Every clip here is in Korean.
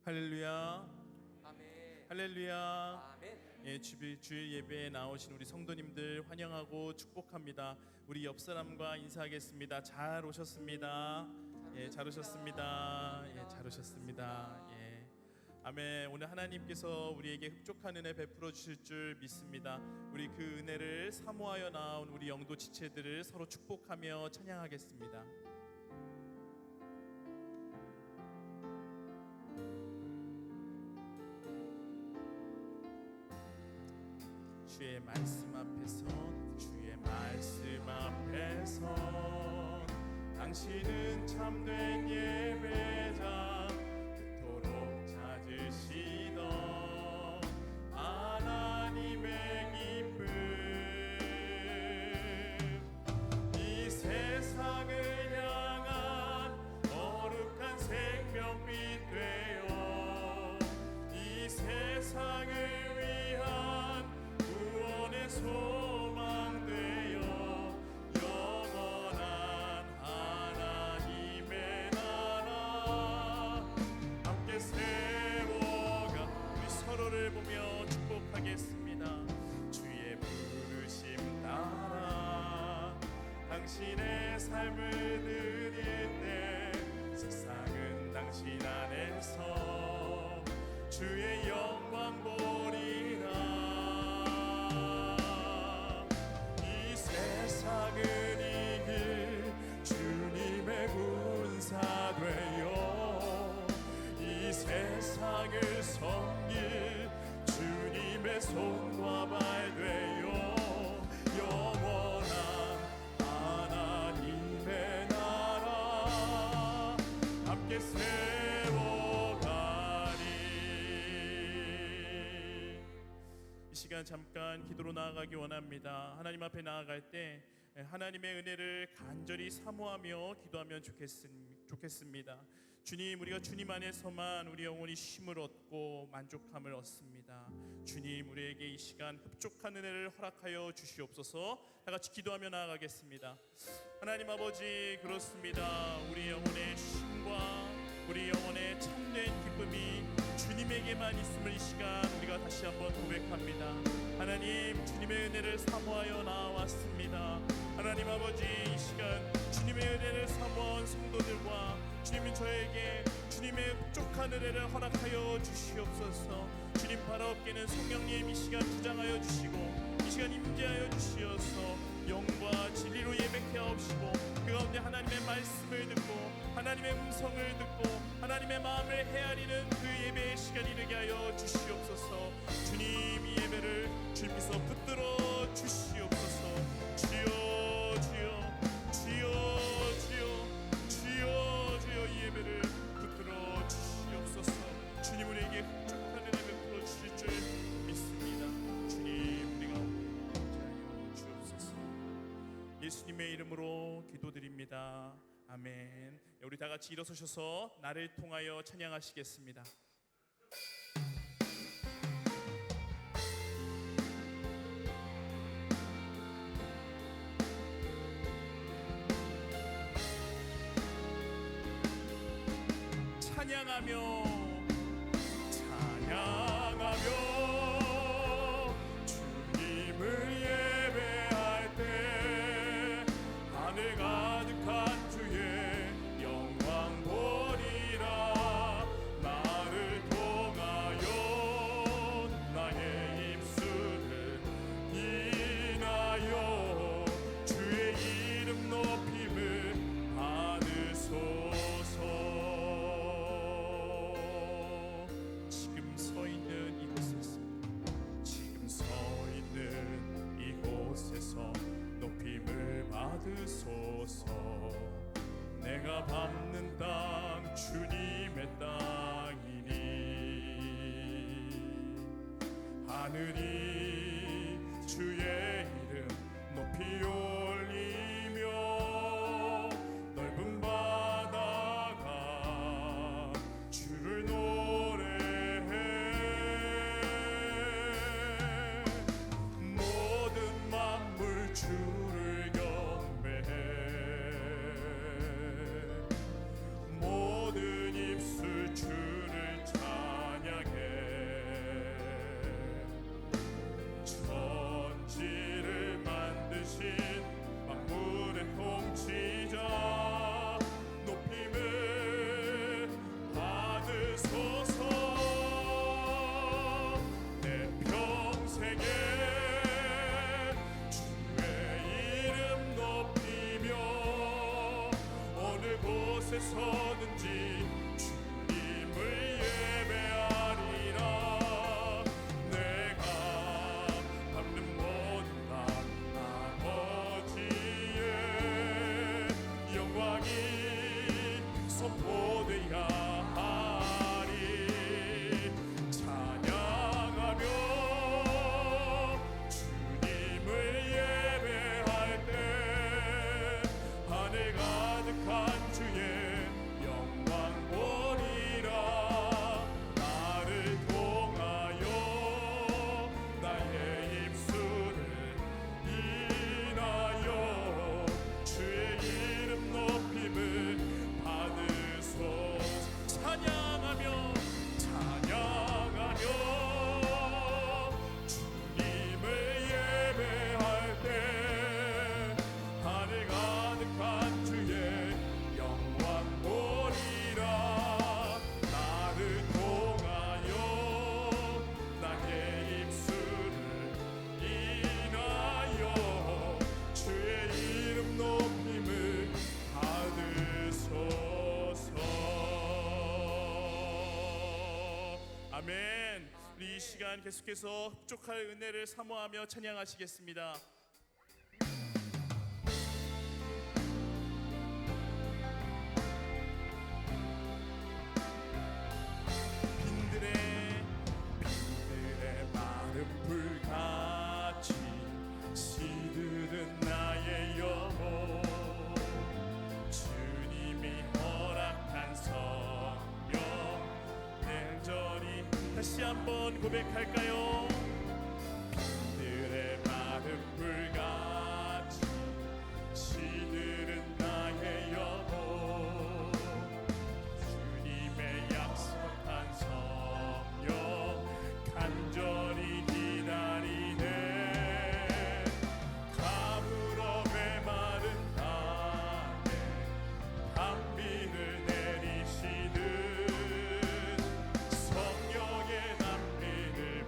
할렐루야. 아멘. 할렐루야. 아멘. 예, 주일 예배에 나오신 우리 성도님들 환영하고 축복합니다. 우리 옆 사람과 인사하겠습니다. 잘 오셨습니다. 예, 잘 오셨습니다. 예, 잘 오셨습니다. 예. 아멘. 오늘 하나님께서 우리에게 흡족한 은혜 베풀어 주실 줄 믿습니다. 우리 그 은혜를 사모하여 나온 우리 영도 지체들을 서로 축복하며 찬양하겠습니다. 주의 말씀 앞에서 당신은 참된 예배자, 그토록 찾으시던 하나님의 기쁨, 이 세상을 향한 거룩한 생명빛 되어 이 세상을 위한 구원의 소망 되어 영원한 하나님의 나라 함께 세워가, 우리 서로를 보며 축복하겠습니다. 주의 부르심 따라 당신의 삶을 드릴 때 세상은 당신 안에서 주의 영광 보리라. 세상을 이길 주님의 군사 되어 이 세상을 섬길 주님의 손과 발 되어 영원한 하나님의 나라 함께 세워가리. 이 시간 잠깐 기도로 나아가기 원합니다. 하나님 앞에 나아갈 때 하나님의 은혜를 간절히 사모하며 기도하면 좋겠습니다. 주님, 우리가 주님 안에서만 우리 영혼이 쉼을 얻고 만족함을 얻습니다. 주님, 우리에게 이 시간 흡족한 은혜를 허락하여 주시옵소서. 다 같이 기도하며 나아가겠습니다. 하나님 아버지, 그렇습니다. 우리 영혼의 쉼과 우리 영혼의 참된 기쁨이 주님에게만 있음을 이 시간 우리가 다시 한번 고백합니다. 하나님, 주님의 은혜를 사모하여 나왔습니다. 하나님 아버지, 이 시간 주님의 은혜를 사모한 성도들과 주님이 저에게 주님의 흡족한 은혜를 허락하여 주시옵소서. 주님 바라옵기는 성령님 이 시간 주장하여 주시고 이 시간 임재하여 주시어서 영과 진리로 예배케 하옵시고 그 가운데 하나님의 말씀을 듣고 하나님의 음성을 듣고 하나님의 마음을 헤아리는 그 예배의 시간이 되게 하여 주시옵소서. 주님, 이 예배를 주님께서 붙들어 주시옵소서. 주여 주여 주여 주여 주여 주여, 이 예배를 붙들어 주시옵소서. 주님, 우리에게 흡족한 은혜 베풀어 주실 줄 믿습니다. 주님, 우리가 함께하여 주옵소서. 예수님의 이름으로 기도드립니다. 아멘. 우리 다 같이 일어서셔서 나를 통하여 찬양하시겠습니다. 찬양하며 주님을 예배할 때 하늘 가득한 주의 영광 보리라. 나를 통하여 나의 입술을 인하여 주의 이름 높임을 받으소서. 이곳에서 높임을 받으소서. 내가 밟는 땅 주님의 땅이니 하늘이 주의 이름 높이 올리며 넓은 바다가 주를 노래해. 모든 만물 주를 경배해. 모든 입술 주를 찬양해. 뭐든지 주님을 예배하리라. 내가 밟는 모든 날 아버지의 영광이 선포되야 하리. 찬양하며 주님을 예배할 때 하늘 가득한 주의 영광 보리라. 나를 통하여 나의 입술을 인하여 주의 이름 높임을 받으소서. 찬양하며 주님을 예배할 때 하늘 가득한 주의 영광 보리라. 나를 통하여 나의 입술을 인하여 주의 이름 높임을 받으소서. 아멘. 우리 이 시간 계속해서 흡족할 은혜를 사모하며 찬양하시겠습니다. 빈들의 마른 불같이 시들은 나의 영혼. 주님이 허락한 성령 냉전히 다시 한번 고백할까요? 빈들의 마른 불같이 시들은 나의 영혼. 주님의 약속한 성령 간절히 기다리네. 가물어 메마른 땅에 단비를 내리시듯 성령의 단비를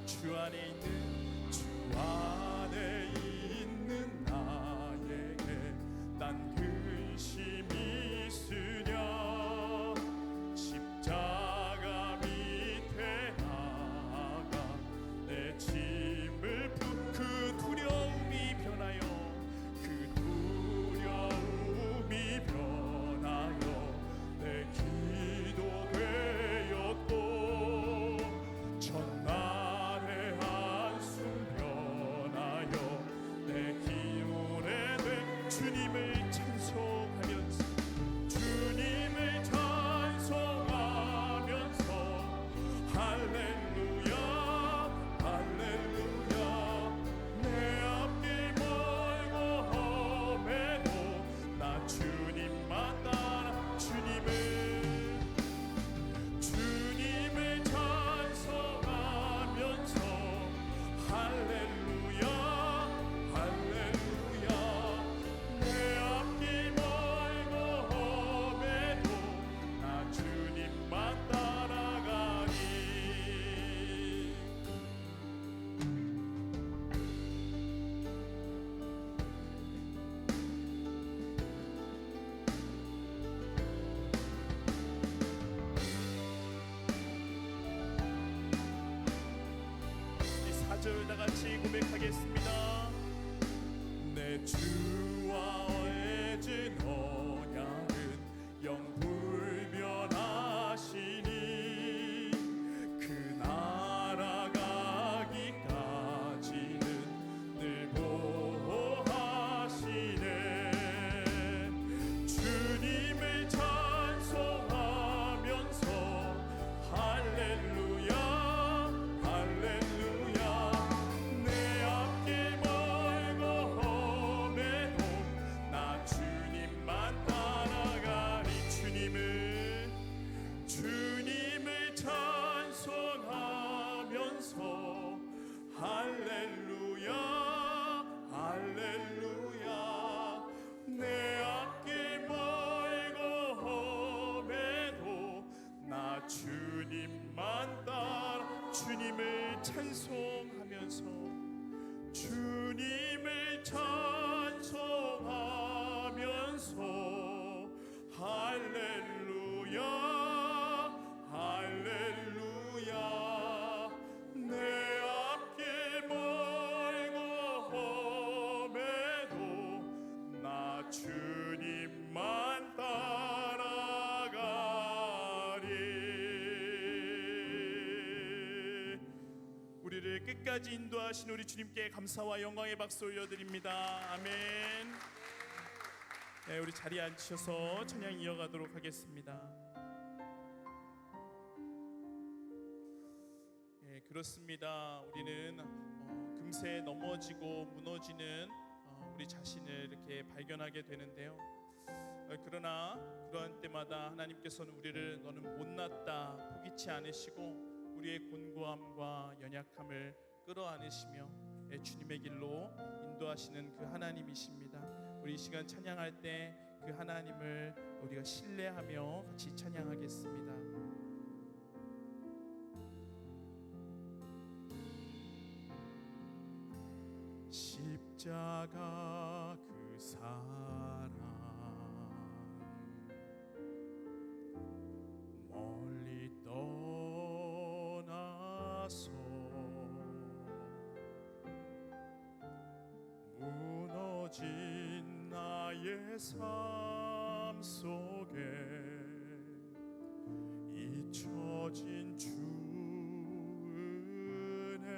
주 안에 있는 나에게 난 근심이 있으랴. 십자가 밑에 나가 내 짐을 그 두려움이 변하여 내 기도 되었고 첫날의 한숨 변하여 내 기울에 된 주님을 찬송하면서 할렐루야 할렐루야. 내 앞길 멀고 험해도 나 주님만 따라 주님을 찬송하면서 할렐루야 할렐루야. 내 앞길 멀고 험해도 나 주님만 따라가니. 이 4절 다 같이 고백하겠습니다. 내 주와 맺은 언약은 영불변하시니 그 나라 가기까지는 늘 보호하시네. 주님을 찬송하면서 할렐루야 할렐루야. 내 앞길 멀고 험해도 나 주님만 따라가니. 주님을 찬송하면서 할렐루야 할렐루야. 내 앞길 멀고 험해도 나 주님만 따라 주님을 찬송하면서 할렐루야 할렐루야. 내 앞길 멀고 험해도 나 주님만 따라가리. 우리를 끝까지 인도하신 우리 주님께 감사와 영광의 박수 올려드립니다. 아멘. 네, 우리 자리에 앉으셔서 찬양 이어가도록 하겠습니다. 네, 그렇습니다. 우리는 금세 넘어지고 무너지는 우리 자신을 이렇게 발견하게 되는데요. 그러나 그러한 때마다 하나님께서는 우리를 너는 못났다 포기치 않으시고 우리의 곤고함과 연약함을 끌어안으시며 주님의 길로 인도하시는 그 하나님이십니다. 우리 이 시간 찬양할 때 그 하나님을 우리가 신뢰하며 같이 찬양하겠습니다. 십자가 그 사랑 멀리 떠나서 무너진 나의 삶 속에 잊혀진 주 은혜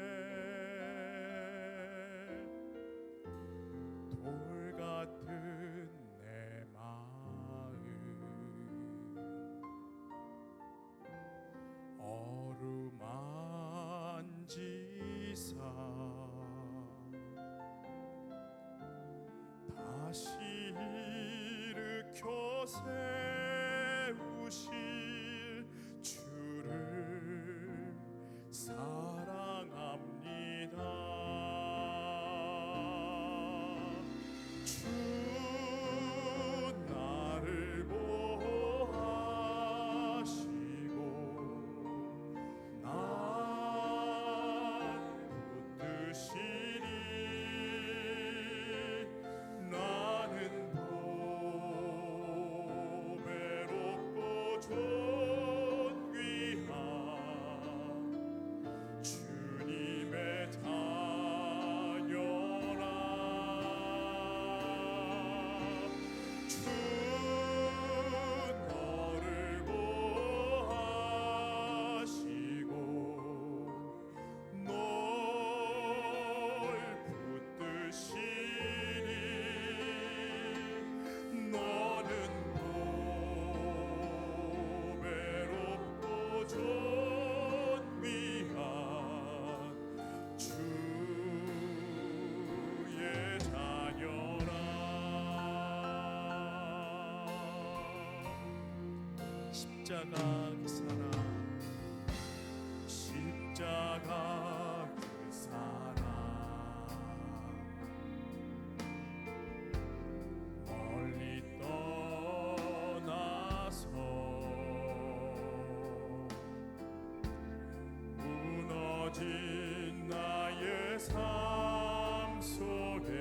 돌 같은 내 마음 어루만지사 다시 일으켜 세우실 주를 사랑합니다. 주 나를 보호하시고 난 십자가 그 사랑, 십자가 그 사랑, 멀리 떠나서 무너진 나의 삶 속에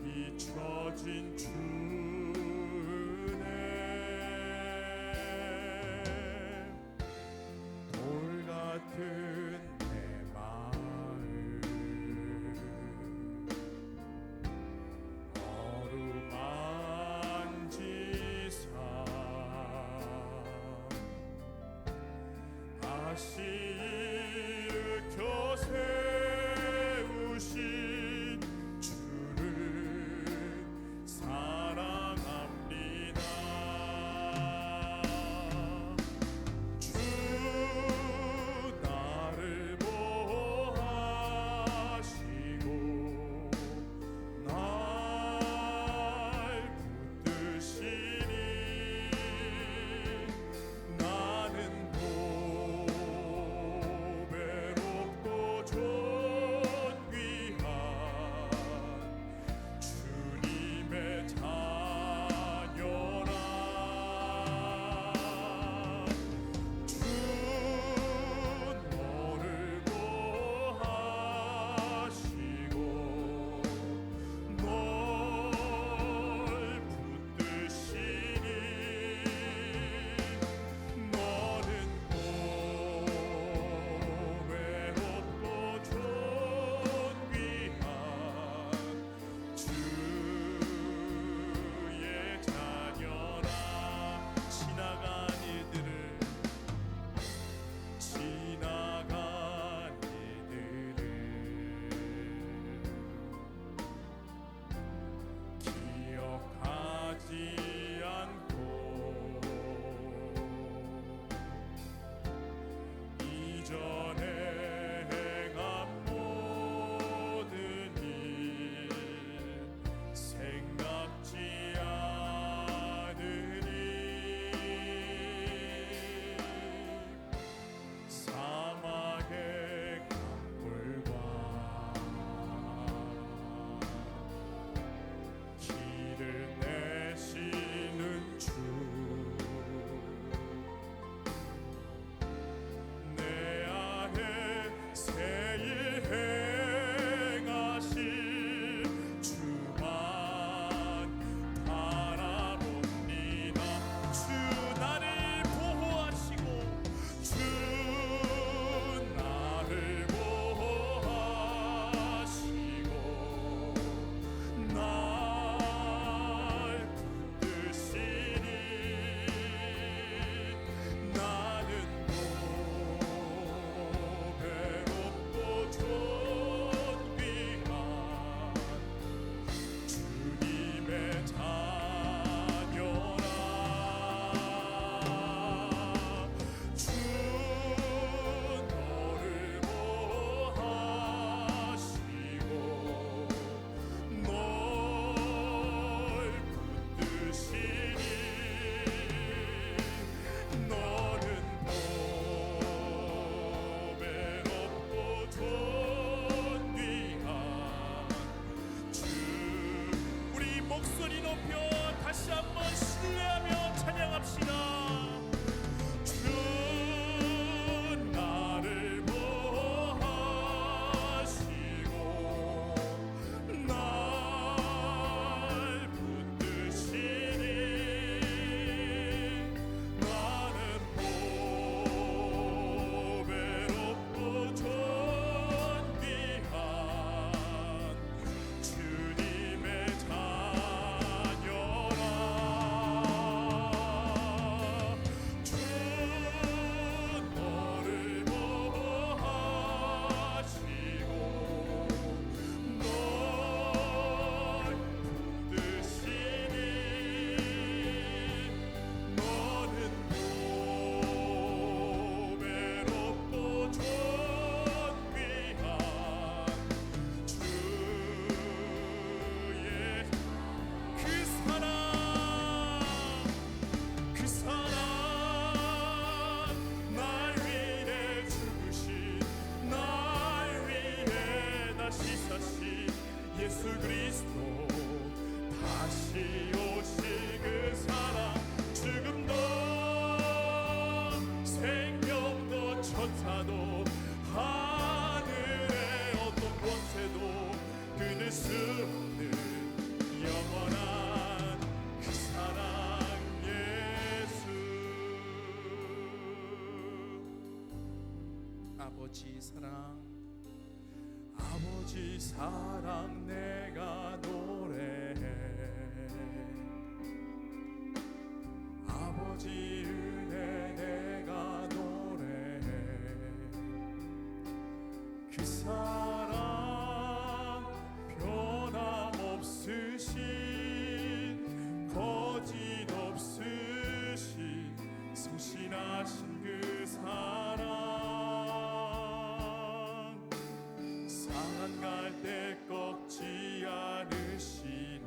잊혀진 주 같은 내 마음 어루만지사 다시 일으켜 세우신 주를 사랑합니다. 주 나를 보호하시고 날 붙드시니 나는 보배롭고 존귀한 아버지 사랑, 아버지 사랑 내가 노래해. 아버지 은혜 내가 노래해. 그 사랑 변함없으신 거짓 없으신 성실하신 그 사랑, 상한 갈대 꺾지 않으시는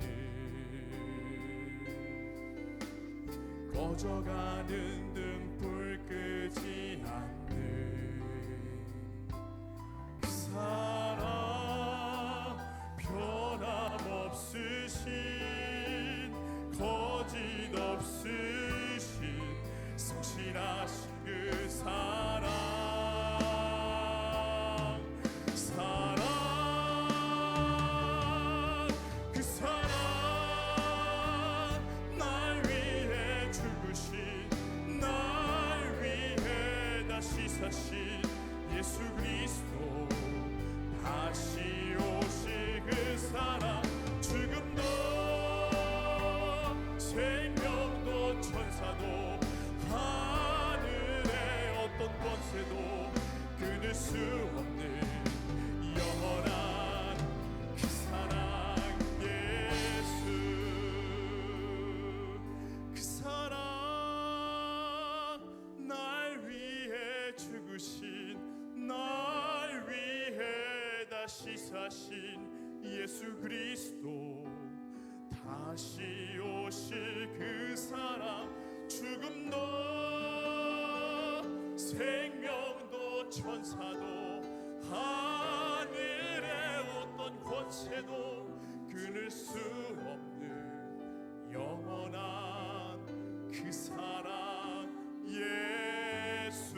꺼져가는 등불 끄지 않는 그 사랑, 변함없으신 거짓 없으신 성실하신 그 사랑, 사랑, 그 사랑, 날 위해 죽으신, 날 위해 다시 사신 예수 그리스도, 다시 오실 그 사랑, 죽음도 생명도 천사도 하늘의 어떤 권세도 끊을 수 없는 영원한 그 사랑, 예수. 그 사랑, 날 위해 죽으신, 날 위해 다시 사신 예수 그리스도, 다시 오실 그 사랑, 죽음도 생명도 천사도 하늘의 어떤 권세도 끊을 수 없는 영원한 그 사랑, 예수.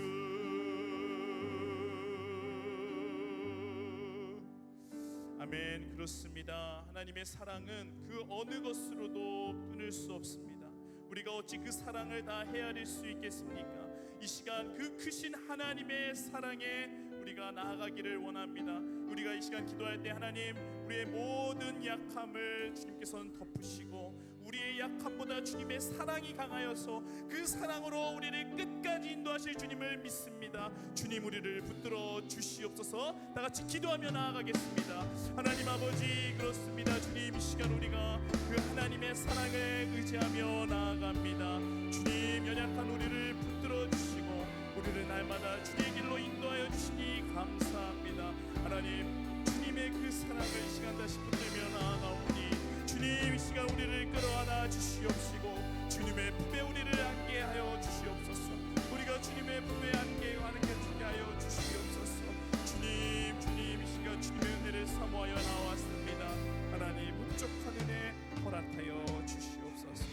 아멘. 그렇습니다. 하나님의 사랑은 그 어느 것으로도 끊을 수 없습니다. 우리가 어찌 그 사랑을 다 헤아릴 수 있겠습니까? 이 시간 그 크신 하나님의 사랑에 우리가 나아가기를 원합니다. 우리가 이 시간 기도할 때 하나님, 우리의 모든 약함을 주님께서는 덮으시고 우리의 약함보다 주님의 사랑이 강하여서 그 사랑으로 우리를 끝까지 인도하실 주님을 믿습니다. 주님, 우리를 붙들어 주시옵소서. 다 같이 기도하며 나아가겠습니다. 하나님 아버지, 그렇습니다. 주님, 이 시간 우리가 그 하나님의 사랑에 의지하며 나아갑니다. 주님, 연약한 우리를 붙들어 주시고 우리를 날마다 주의 길로 인도하여 주시니 감사합니다. 하나님, 주님의 그 사랑을 이 시간 다시 붙들며 나아가오니 주님, 이 시간 우리를 끌어안아 주시옵시고 주님의 품에 우리를 안게 하여 주시옵소서. 우리가 주님의 품에 안게 하는 게 되게 하여 주시옵소서. 주님, 주님, 이 시간 주님의 은혜를 사모하여 나왔습니다. 하나님, 흡족한 은혜 허락하여 주시옵소서.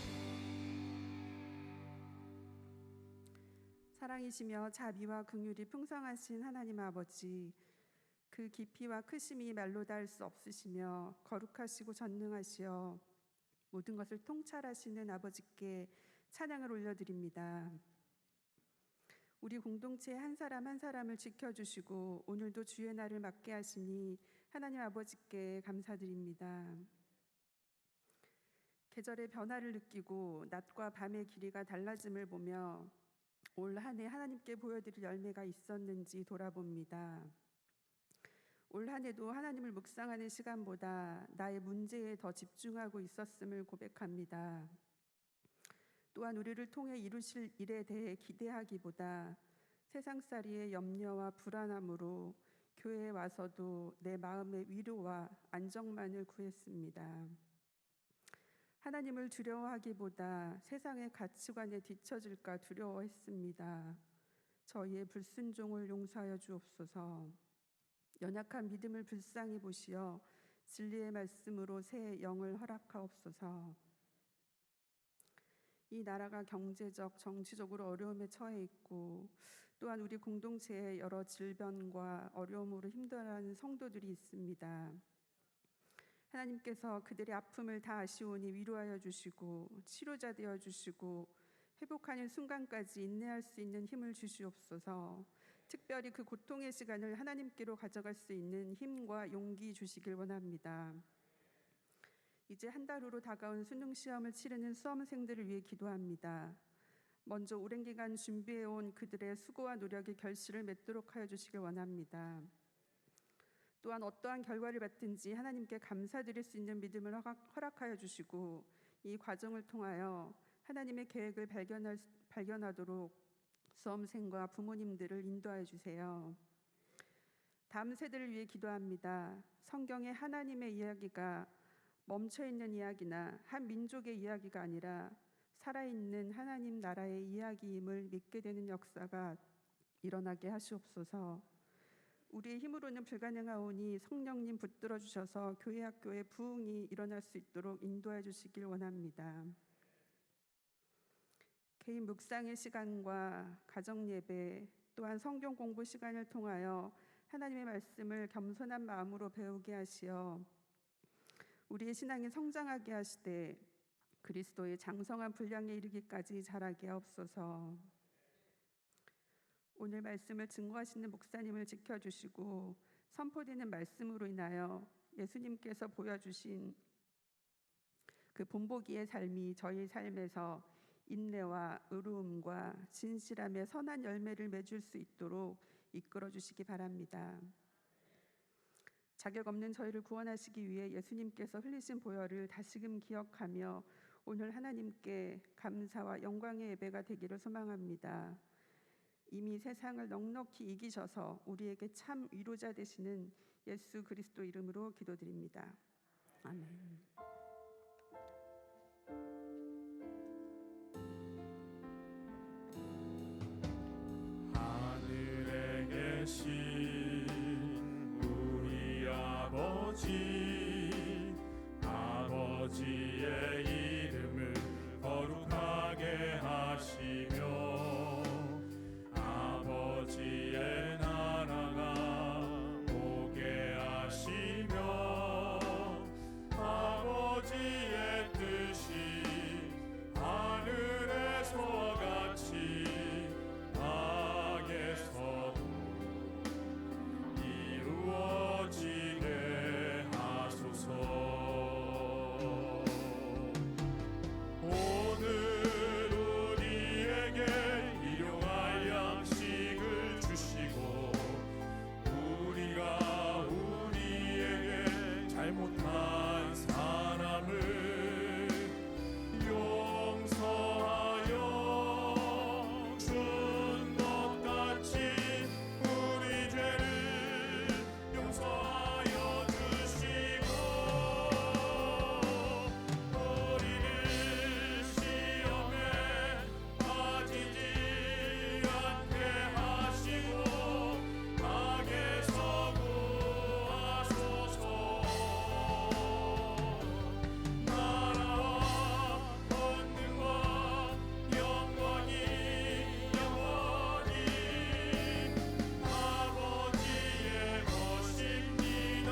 사랑이시며 자비와 긍휼이 풍성하신 하나님 아버지, 그 깊이와 크심이 말로 닿을 수 없으시며 거룩하시고 전능하시어 모든 것을 통찰하시는 아버지께 찬양을 올려드립니다. 우리 공동체 한 사람 한 사람을 지켜주시고 오늘도 주의 날을 맞게 하시니 하나님 아버지께 감사드립니다. 계절의 변화를 느끼고 낮과 밤의 길이가 달라짐을 보며 올 한 해 하나님께 보여드릴 열매가 있었는지 돌아봅니다. 올 한 해도 하나님을 묵상하는 시간보다 나의 문제에 더 집중하고 있었음을 고백합니다. 또한 우리를 통해 이루실 일에 대해 기대하기보다 세상살이의 염려와 불안함으로 교회에 와서도 내 마음의 위로와 안정만을 구했습니다. 하나님을 두려워하기보다 세상의 가치관에 뒤처질까 두려워했습니다. 저희의 불순종을 용서하여 주옵소서. 연약한 믿음을 불쌍히 보시어 진리의 말씀으로 새 영을 허락하옵소서. 이 나라가 경제적, 정치적으로 어려움에 처해 있고 또한 우리 공동체에 여러 질병과 어려움으로 힘들어하는 성도들이 있습니다. 하나님께서 그들의 아픔을 다 아시오니 위로하여 주시고 치료자 되어 주시고 회복하는 순간까지 인내할 수 있는 힘을 주시옵소서. 특별히 그 고통의 시간을 하나님께로 가져갈 수 있는 힘과 용기 주시길 원합니다. 이제 한 달 후로 다가온 수능 시험을 치르는 수험생들을 위해 기도합니다. 먼저 오랜 기간 준비해온 그들의 수고와 노력이 결실을 맺도록 하여 주시길 원합니다. 또한 어떠한 결과를 받든지 하나님께 감사드릴 수 있는 믿음을 허락하여 주시고 이 과정을 통하여 하나님의 계획을 발견하도록 수험생과 부모님들을 인도하여 주세요. 다음 세대를 위해 기도합니다. 성경의 하나님의 이야기가 멈춰있는 이야기나 한 민족의 이야기가 아니라 살아있는 하나님 나라의 이야기임을 믿게 되는 역사가 일어나게 하시옵소서. 우리의 힘으로는 불가능하오니 성령님 붙들어 주셔서 교회 학교의 부흥이 일어날 수 있도록 인도해 주시길 원합니다. 개인 묵상의 시간과 가정 예배 또한 성경 공부 시간을 통하여 하나님의 말씀을 겸손한 마음으로 배우게 하시어 우리의 신앙이 성장하게 하시되 그리스도의 장성한 분량에 이르기까지 자라게 하옵소서. 오늘 말씀을 증거하시는 목사님을 지켜주시고 선포되는 말씀으로 인하여 예수님께서 보여주신 그 본보기의 삶이 저희 삶에서 인내와 의로움과 진실함의 선한 열매를 맺을 수 있도록 이끌어 주시기 바랍니다. 자격 없는 저희를 구원하시기 위해 예수님께서 흘리신 보혈을 다시금 기억하며 오늘 하나님께 감사와 영광의 예배가 되기를 소망합니다. 이미 세상을 넉넉히 이기셔서 우리에게 참 위로자 되시는 예수 그리스도 이름으로 기도드립니다. 아멘. 하늘에 계신 우리 아버지의 이름을 거룩하게 하시며 아버지의 나라가 오게 하시며 아버지의 뜻이 하늘에서와 같이 땅에서도 이루어지게 하소서. 오늘 우리에게 일용할 양식을 주시고 우리가 우리에게 잘못한 사람을 용서하여 준 것 같이 우리 죄를 용서하여 주시고 우리를 시험에 빠지지 않게 하시고 악에서 구하소서. 나라와 권능과 영광이 영원히 아버지의 것입니다.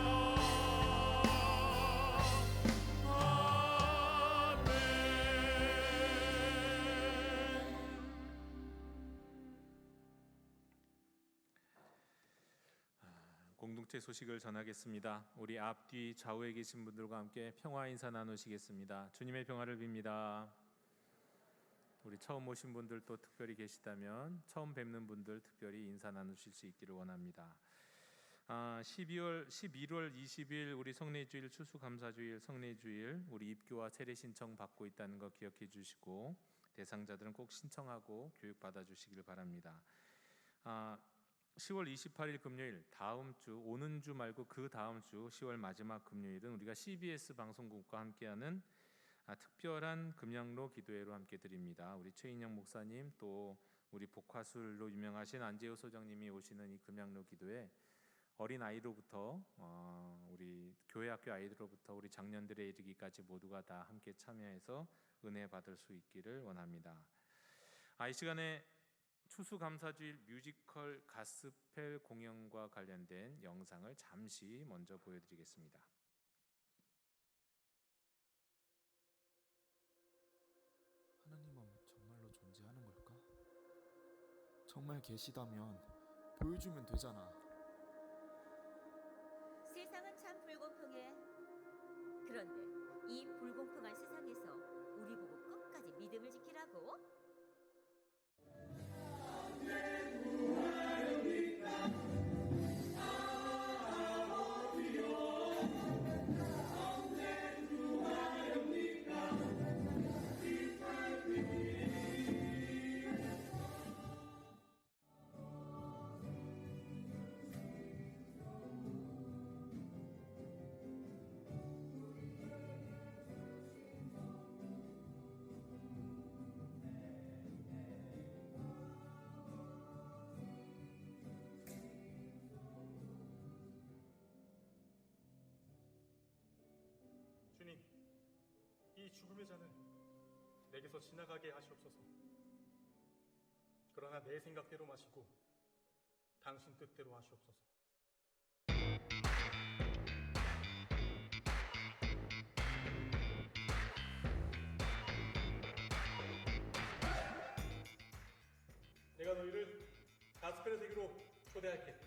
아멘. 공동체 소식을 전하겠습니다. 우리 앞뒤 좌우에 계신 분들과 함께 평화 인사 나누시겠습니다. 주님의 평화를 빕니다. 우리 처음 오신 분들도 특별히 계시다면 처음 뵙는 분들 특별히 인사 나누실 수 있기를 원합니다. 11월 20일 우리 성례주일 추수감사주일 성례주일 우리 입교와 세례 신청 받고 있다는 거 기억해 주시고 대상자들은 꼭 신청하고 교육 받아 주시길 바랍니다. 10월 28일 금요일 다음 주 오는 주 말고 그 다음 주 10월 마지막 금요일은 우리가 CBS 방송국과 함께하는 특별한 금양로 기도회로 함께 드립니다. 우리 최인영 목사님 또 우리 복화술로 유명하신 안재호 소장님이 오시는 이 금양로 기도회 어린 아이로부터 우리 교회 학교 아이들로부터 우리 장년들에 이르기까지 모두가 다 함께 참여해서 은혜 받을 수 있기를 원합니다. 이 시간에 추수감사주일 뮤지컬 가스펠 공연과 관련된 영상을 잠시 먼저 보여드리겠습니다. 하나님은 정말로 존재하는 걸까? 정말 계시다면 보여주면 되잖아. 세상은 참 불공평해. 그런데 이 불공평한 세상에서 우리 보고 끝까지 믿음을 지키라고? 주님, 이 죽음의 잔을 내게서 지나가게 하시옵소서. 그러나 내 생각대로 마시고 당신 뜻대로 하시옵소서. 내가 너희를 가스펠의 세계로 초대할게.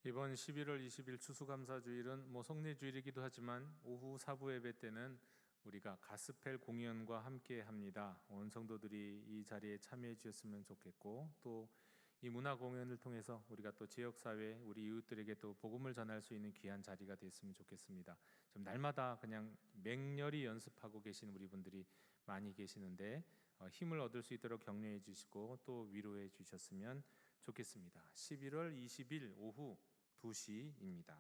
이번 11월 20일 추수감사주일은 성례주일이기도 하지만 오후 사부 예배 때는 우리가 가스펠 공연과 함께 합니다. 온 성도들이 이 자리에 참여해 주셨으면 좋겠고, 또 이 문화 공연을 통해서 우리가 또 지역사회 우리 이웃들에게 또 복음을 전할 수 있는 귀한 자리가 됐으면 좋겠습니다. 좀 날마다 그냥 맹렬히 연습하고 계신 우리 분들이 많이 계시는데 힘을 얻을 수 있도록 격려해 주시고 또 위로해 주셨으면 좋겠습니다. 11월 20일 오후 2시입니다.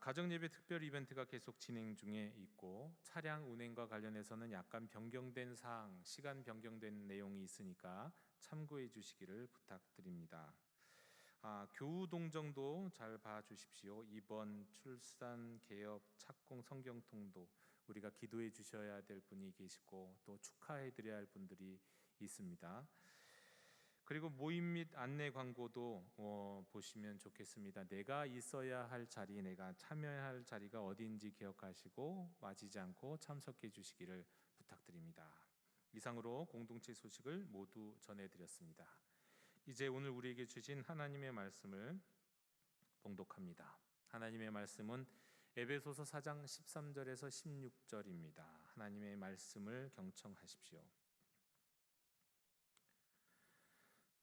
가정예배 특별 이벤트가 계속 진행 중에 있고, 차량 운행과 관련해서는 약간 변경된 사항, 시간 변경된 내용이 있으니까 참고해 주시기를 부탁드립니다. 교우동정도 잘 봐주십시오. 이번 출산, 개업, 착공, 성경통도 우리가 기도해 주셔야 될 분이 계시고 또 축하해 드려야 할 분들이 있습니다. 그리고 모임 및 안내 광고도 보시면 좋겠습니다. 내가 있어야 할 자리, 내가 참여해야 할 자리가 어디인지 기억하시고 빠지지 않고 참석해 주시기를 부탁드립니다. 이상으로 공동체 소식을 모두 전해드렸습니다. 이제 오늘 우리에게 주신 하나님의 말씀을 봉독합니다. 하나님의 말씀은 에베소서 4장 13절에서 16절입니다. 하나님의 말씀을 경청하십시오.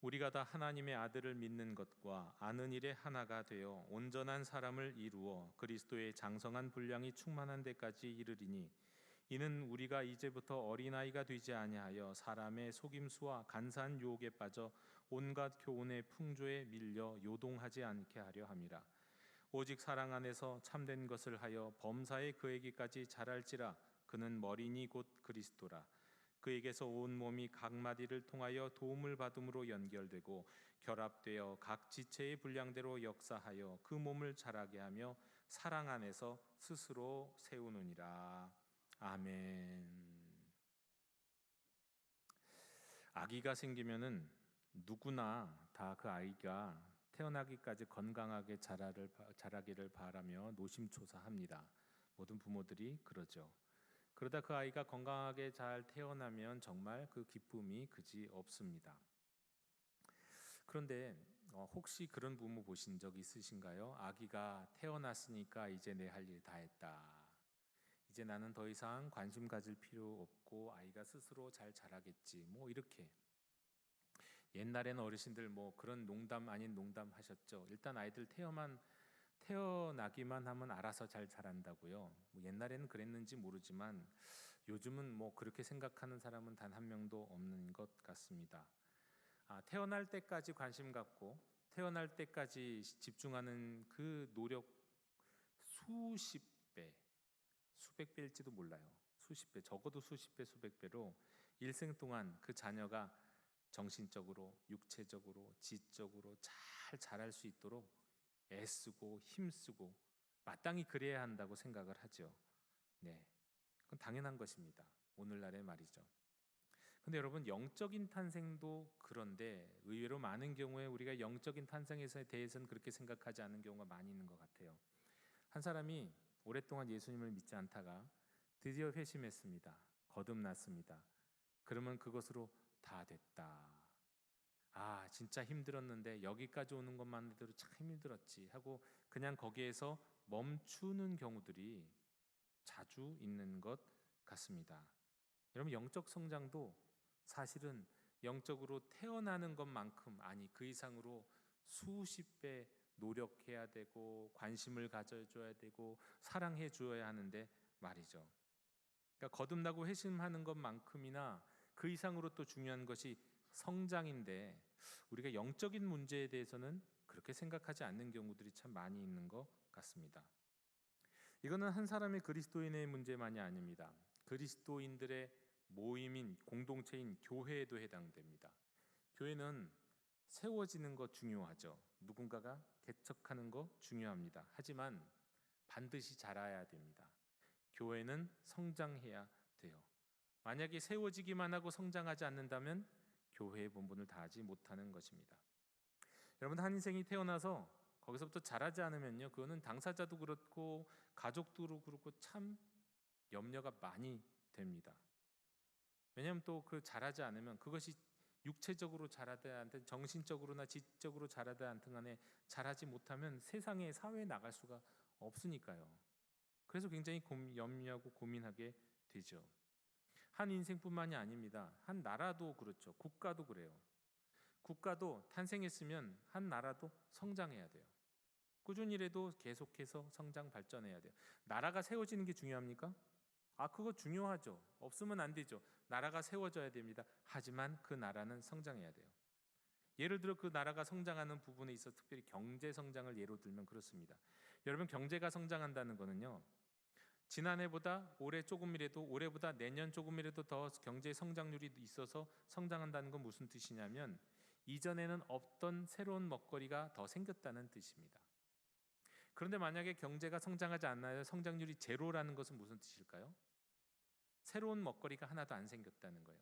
우리가 다 하나님의 아들을 믿는 것과 아는 일에 하나가 되어 온전한 사람을 이루어 그리스도의 장성한 분량이 충만한 데까지 이르리니, 이는 우리가 이제부터 어린아이가 되지 아니하여 사람의 속임수와 간사한 유혹에 빠져 온갖 교훈의 풍조에 밀려 요동하지 않게 하려 함이라. 오직 사랑 안에서 참된 것을 하여 범사에 그에게까지 자랄지라. 그는 머리니 곧 그리스도라. 그에게서 온 몸이 각 마디를 통하여 도움을 받음으로 연결되고 결합되어 각 지체의 분량대로 역사하여 그 몸을 자라게 하며 사랑 안에서 스스로 세우느니라. 아멘. 아기가 생기면은 누구나 다 그 아이가 태어나기까지 건강하게 자라기를 바라며 노심초사합니다. 모든 부모들이 그러죠. 그러다 그 아이가 건강하게 잘 태어나면 정말 그 기쁨이 그지 없습니다. 그런데 혹시 그런 부모 보신 적 있으신가요? 아기가 태어났으니까 이제 내 할 일 다 했다. 이제 나는 더 이상 관심 가질 필요 없고 아이가 스스로 잘 자라겠지. 이렇게. 옛날에는 어르신들 그런 농담 아닌 농담 하셨죠. 일단 아이들 태어나기만 하면 알아서 잘 자란다고요. 옛날에는 그랬는지 모르지만 요즘은 그렇게 생각하는 사람은 단 한 명도 없는 것 같습니다. 태어날 때까지 관심 갖고 태어날 때까지 집중하는 그 노력 수십 배, 수백 배일지도 몰라요. 수십 배, 적어도 수십 배, 수백 배로 일생 동안 그 자녀가 정신적으로, 육체적으로, 지적으로 잘 자랄 수 있도록 애쓰고 힘쓰고 마땅히 그래야 한다고 생각을 하죠. 네, 그건 당연한 것입니다. 오늘날의 말이죠. 근데 여러분, 영적인 탄생도 그런데 의외로 많은 경우에 우리가 영적인 탄생에 대해서는 그렇게 생각하지 않는 경우가 많이 있는 것 같아요. 한 사람이 오랫동안 예수님을 믿지 않다가 드디어 회심했습니다. 거듭났습니다. 그러면 그것으로 다 됐다. 아, 진짜 힘들었는데 여기까지 오는 것만으로도 참 힘들었지 하고 그냥 거기에서 멈추는 경우들이 자주 있는 것 같습니다. 여러분, 영적 성장도 사실은 영적으로 태어나는 것만큼, 아니 그 이상으로 수십 배 노력해야 되고 관심을 가져줘야 되고 사랑해 주어야 하는데 말이죠. 그러니까 거듭나고 회심하는 것만큼이나 그 이상으로 또 중요한 것이 성장인데, 우리가 영적인 문제에 대해서는 그렇게 생각하지 않는 경우들이 참 많이 있는 것 같습니다. 이거는 한 사람의 그리스도인의 문제만이 아닙니다. 그리스도인들의 모임인 공동체인 교회에도 해당됩니다. 교회는 세워지는 거 중요하죠. 누군가가 개척하는 거 중요합니다. 하지만 반드시 자라야 됩니다. 교회는 성장해야 돼요. 만약에 세워지기만 하고 성장하지 않는다면 교회의 본분을 다하지 못하는 것입니다. 여러분, 한 인생이 태어나서 거기서부터 자라지 않으면요, 그거는 당사자도 그렇고 가족도 그렇고 참 염려가 많이 됩니다. 왜냐하면 또 그 자라지 않으면 그것이 육체적으로 자라든 않든 정신적으로나 지적으로 자라든 않든 간에 자라지 못하면 세상에, 사회에 나갈 수가 없으니까요. 그래서 굉장히 염려하고 고민하게 되죠. 한 인생뿐만이 아닙니다. 한 나라도 그렇죠. 국가도 그래요. 국가도 탄생했으면 한 나라도 성장해야 돼요. 꾸준히 일해도 계속해서 성장 발전해야 돼요. 나라가 세워지는 게 중요합니까? 그거 중요하죠. 없으면 안 되죠. 나라가 세워져야 됩니다. 하지만 그 나라는 성장해야 돼요. 예를 들어 그 나라가 성장하는 부분에 있어 특별히 경제 성장을 예로 들면 그렇습니다. 여러분, 경제가 성장한다는 거는요, 지난해보다 올해 조금이라도, 올해보다 내년 조금이라도 더 경제 성장률이 있어서 성장한다는 건 무슨 뜻이냐면 이전에는 없던 새로운 먹거리가 더 생겼다는 뜻입니다. 그런데 만약에 경제가 성장하지 않나요? 성장률이 제로라는 것은 무슨 뜻일까요? 새로운 먹거리가 하나도 안 생겼다는 거예요.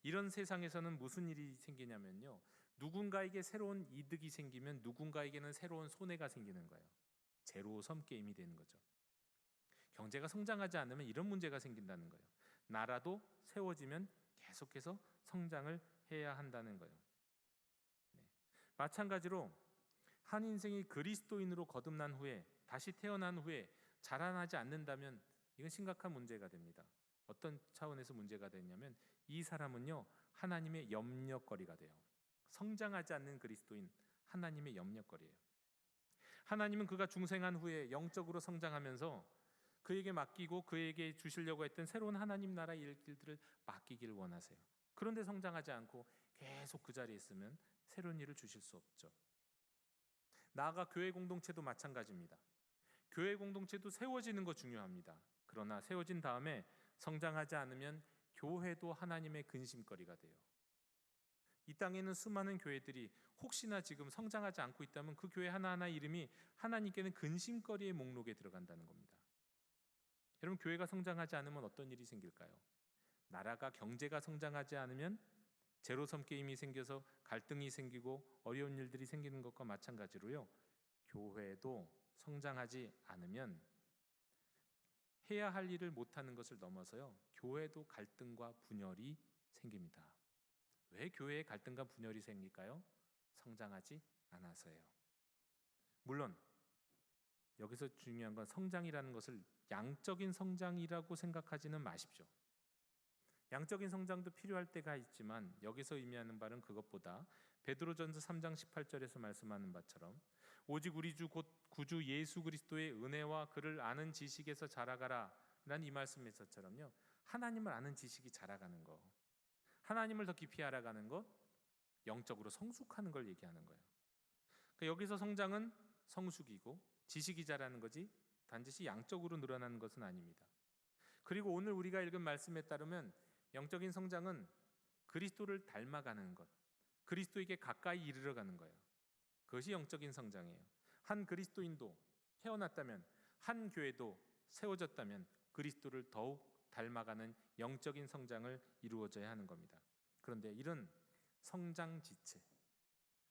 이런 세상에서는 무슨 일이 생기냐면요, 누군가에게 새로운 이득이 생기면 누군가에게는 새로운 손해가 생기는 거예요. 제로섬 게임이 되는 거죠. 경제가 성장하지 않으면 이런 문제가 생긴다는 거예요. 나라도 세워지면 계속해서 성장을 해야 한다는 거예요. 마찬가지로 한 인생이 그리스도인으로 거듭난 후에, 다시 태어난 후에 자라나지 않는다면 이건 심각한 문제가 됩니다. 어떤 차원에서 문제가 되냐면 이 사람은요, 하나님의 염려거리가 돼요. 성장하지 않는 그리스도인, 하나님의 염려거리예요. 하나님은 그가 중생한 후에 영적으로 성장하면서 그에게 맡기고 그에게 주시려고 했던 새로운 하나님 나라의 일들을 맡기기를 원하세요. 그런데 성장하지 않고 계속 그 자리에 있으면 새로운 일을 주실 수 없죠. 나아가 교회 공동체도 마찬가지입니다. 교회 공동체도 세워지는 거 중요합니다. 그러나 세워진 다음에 성장하지 않으면 교회도 하나님의 근심거리가 돼요. 이 땅에는 수많은 교회들이 혹시나 지금 성장하지 않고 있다면 그 교회 하나하나 이름이 하나님께는 근심거리의 목록에 들어간다는 겁니다. 여러분, 교회가 성장하지 않으면 어떤 일이 생길까요? 나라가, 경제가 성장하지 않으면 제로섬 게임이 생겨서 갈등이 생기고 어려운 일들이 생기는 것과 마찬가지로요, 교회도 성장하지 않으면 해야 할 일을 못하는 것을 넘어서요, 교회도 갈등과 분열이 생깁니다. 왜 교회에 갈등과 분열이 생길까요? 성장하지 않아서예요. 물론 여기서 중요한 건 성장이라는 것을 양적인 성장이라고 생각하지는 마십시오. 양적인 성장도 필요할 때가 있지만 여기서 의미하는 바는 그것보다 베드로전서 3장 18절에서 말씀하는 바처럼 오직 우리 주 곧 구주 예수 그리스도의 은혜와 그를 아는 지식에서 자라가라 라는 이 말씀에서처럼요, 하나님을 아는 지식이 자라가는 것, 하나님을 더 깊이 알아가는 것, 영적으로 성숙하는 걸 얘기하는 거예요. 그러니까 여기서 성장은 성숙이고 지식이 자라는 거지 반드시 양적으로 늘어나는 것은 아닙니다. 그리고 오늘 우리가 읽은 말씀에 따르면 영적인 성장은 그리스도를 닮아가는 것, 그리스도에게 가까이 이르러가는 거예요. 그것이 영적인 성장이에요. 한 그리스도인도 태어났다면, 한 교회도 세워졌다면 그리스도를 더욱 닮아가는 영적인 성장을 이루어져야 하는 겁니다. 그런데 이런 성장 지체,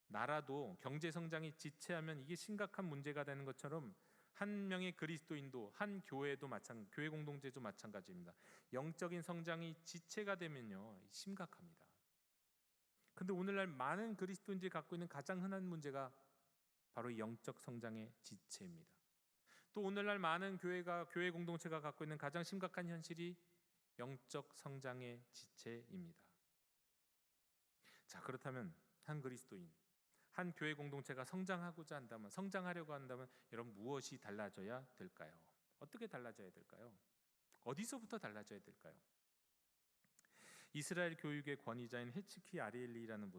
나라도 경제 성장이 지체하면 이게 심각한 문제가 되는 것처럼 한 명의 그리스도인도, 한 교회도 교회 공동체도 마찬가지입니다. 영적인 성장이 지체가 되면요 심각합니다. 근데 오늘날 많은 그리스도인들이 갖고 있는 가장 흔한 문제가 바로 이 영적 성장의 지체입니다. 또 오늘날 많은 교회 공동체가 갖고 있는 가장 심각한 현실이 영적 성장의 지체입니다. 자, 그렇다면 한 그리스도인, 한 교회 공동체가 성장하려고 한다면 여러분 무엇이 달라져야 될까요? 어떻게 달라져야 될까요? 어디서부터 달라져야 될까요? 이스라엘 교육의 권위자인 헤츠키 아리엘리라는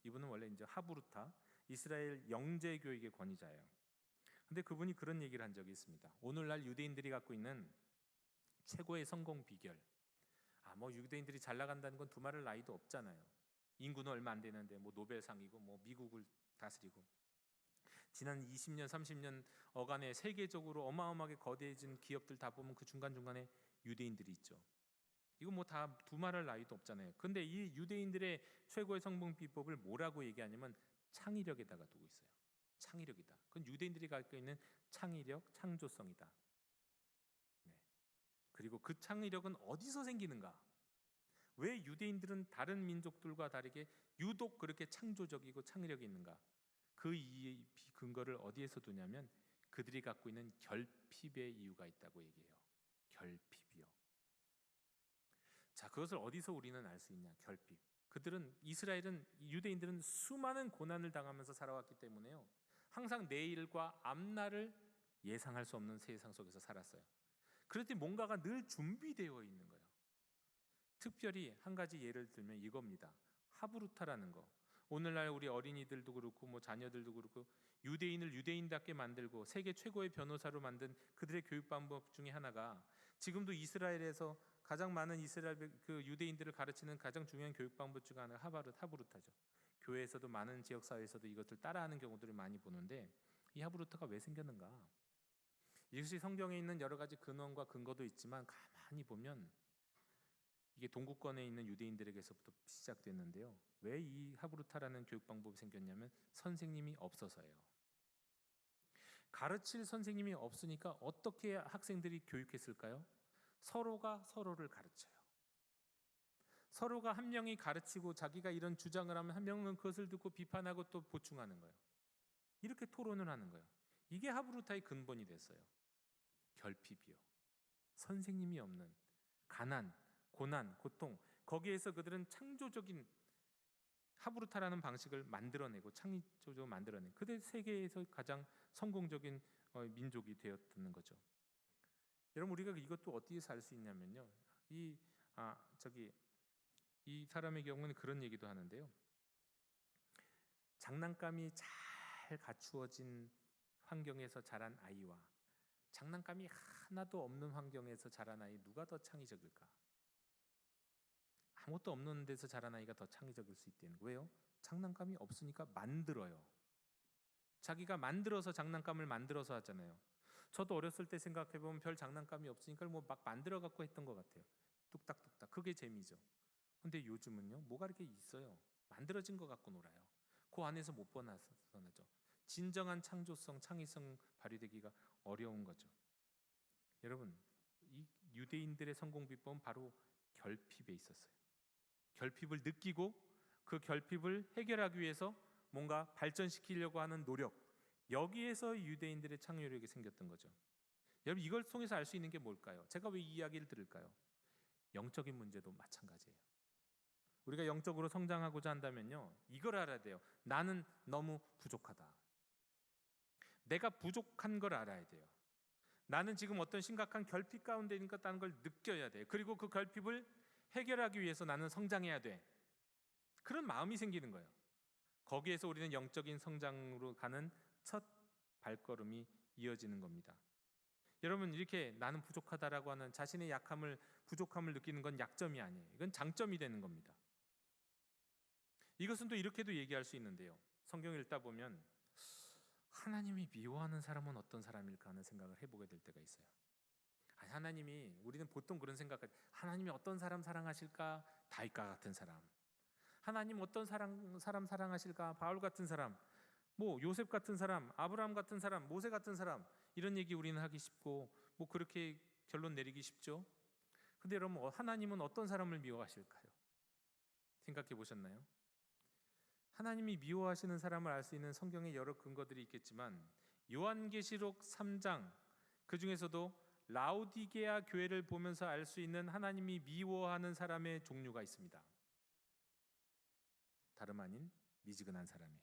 이분은 원래 이제 하브루타 이스라엘 영재 교육의 권위자예요. 근데 그분이 그런 얘기를 한 적이 있습니다. 오늘날 유대인들이 갖고 있는 최고의 성공 비결. 유대인들이 잘 나간다는 건 두말할 나위도 없잖아요. 인구는 얼마 안 되는데 노벨상이고 미국을 다스리고 지난 20년 30년 어간에 세계적으로 어마어마하게 거대해진 기업들 다 보면 그 중간중간에 유대인들이 있죠. 이거 다 두말할 나위도 없잖아요. 근데 이 유대인들의 최고의 성공 비법을 뭐라고 얘기하냐면 창의력에다가 두고 있어요. 창의력이다. 그건 유대인들이 갖고 있는 창의력, 창조성이다. 네. 그리고 그 창의력은 어디서 생기는가? 왜 유대인들은 다른 민족들과 다르게 유독 그렇게 창조적이고 창의력이 있는가? 그 근거를 어디에서 두냐면 그들이 갖고 있는 결핍의 이유가 있다고 얘기해요. 결핍이요. 자, 그것을 어디서 우리는 알 수 있냐? 결핍. 유대인들은 수많은 고난을 당하면서 살아왔기 때문에요. 항상 내일과 앞날을 예상할 수 없는 세상 속에서 살았어요. 그럴 때 뭔가가 늘 준비되어 있는 거예요. 특별히 한 가지 예를 들면 이겁니다. 하브루타라는 거. 오늘날 우리 어린이들도 그렇고 자녀들도 그렇고 유대인을 유대인답게 만들고 세계 최고의 변호사로 만든 그들의 교육 방법 중에 하나가 지금도 이스라엘에서 가장 많은 이스라엘 유대인들을 가르치는 가장 중요한 교육 방법 중 하나가 하브루타죠. 교회에서도 많은 지역 사회에서도 이것을 따라하는 경우들을 많이 보는데 이 하브루타가 왜 생겼는가? 이것이 성경에 있는 여러 가지 근원과 근거도 있지만 가만히 보면 이게 동구권에 있는 유대인들에게서부터 시작됐는데요. 왜 이 하브루타라는 교육 방법이 생겼냐면 선생님이 없어서예요. 가르칠 선생님이 없으니까 어떻게 학생들이 교육했을까요? 서로가 서로를 가르쳐요. 서로가 한 명이 가르치고 자기가 이런 주장을 하면 한 명은 그것을 듣고 비판하고 또 보충하는 거예요. 이렇게 토론을 하는 거예요. 이게 하브루타의 근본이 됐어요. 결핍이요. 선생님이 없는 가난, 고난, 고통, 거기에서 그들은 창조적인 하브루타라는 방식을 만들어내고 창조적으로 만들어낸 그들 세계에서 가장 성공적인 민족이 되었다는 거죠. 여러분 우리가 이것도 어디에서 알 수 있냐면요. 이 사람의 경우는 그런 얘기도 하는데요. 장난감이 잘 갖추어진 환경에서 자란 아이와 장난감이 하나도 없는 환경에서 자란 아이 누가 더 창의적일까? 아무것도 없는 데서 자란 아이가 더 창의적일 수 있대요. 왜요? 장난감이 없으니까 만들어요. 자기가 만들어서 장난감을 만들어서 하잖아요. 저도 어렸을 때 생각해보면 별 장난감이 없으니까 막 만들어 갖고 했던 것 같아요. 뚝딱뚝딱. 그게 재미죠. 근데 요즘은요, 뭐가 이렇게 있어요. 만들어진 것 갖고 놀아요. 그 안에서 못 벗어나죠. 진정한 창조성, 창의성 발휘되기가 어려운 거죠. 여러분, 이 유대인들의 성공 비법은 바로 결핍에 있었어요. 결핍을 느끼고 그 결핍을 해결하기 위해서 뭔가 발전시키려고 하는 노력, 여기에서 유대인들의 창의력이 생겼던 거죠. 여러분 이걸 통해서 알 수 있는 게 뭘까요? 제가 왜 이 이야기를 들을까요? 영적인 문제도 마찬가지예요. 우리가 영적으로 성장하고자 한다면요, 이걸 알아야 돼요. 나는 너무 부족하다. 내가 부족한 걸 알아야 돼요. 나는 지금 어떤 심각한 결핍 가운데 있는 걸 느껴야 돼요. 그리고 그 결핍을 해결하기 위해서 나는 성장해야 돼. 그런 마음이 생기는 거예요. 거기에서 우리는 영적인 성장으로 가는 첫 발걸음이 이어지는 겁니다. 여러분 이렇게 나는 부족하다라고 하는 자신의 부족함을 느끼는 건 약점이 아니에요. 이건 장점이 되는 겁니다. 이것은 또 이렇게도 얘기할 수 있는데요. 성경을 읽다 보면 하나님이 미워하는 사람은 어떤 사람일까 하는 생각을 해보게 될 때가 있어요. 우리는 보통 그런 생각을 하나님이 어떤 사람 사랑하실까? 다윗과 같은 사람, 하나님 어떤 사람 사랑하실까? 바울 같은 사람, 뭐 요셉 같은 사람, 아브라함 같은 사람, 모세 같은 사람, 이런 얘기 우리는 하기 쉽고 뭐 그렇게 결론 내리기 쉽죠. 근데 여러분, 하나님은 어떤 사람을 미워하실까요? 생각해 보셨나요? 하나님이 미워하시는 사람을 알 수 있는 성경의 여러 근거들이 있겠지만 요한계시록 3장, 그 중에서도 라오디게아 교회를 보면서 알 수 있는 하나님이 미워하는 사람의 종류가 있습니다. 다름 아닌 미지근한 사람이에요.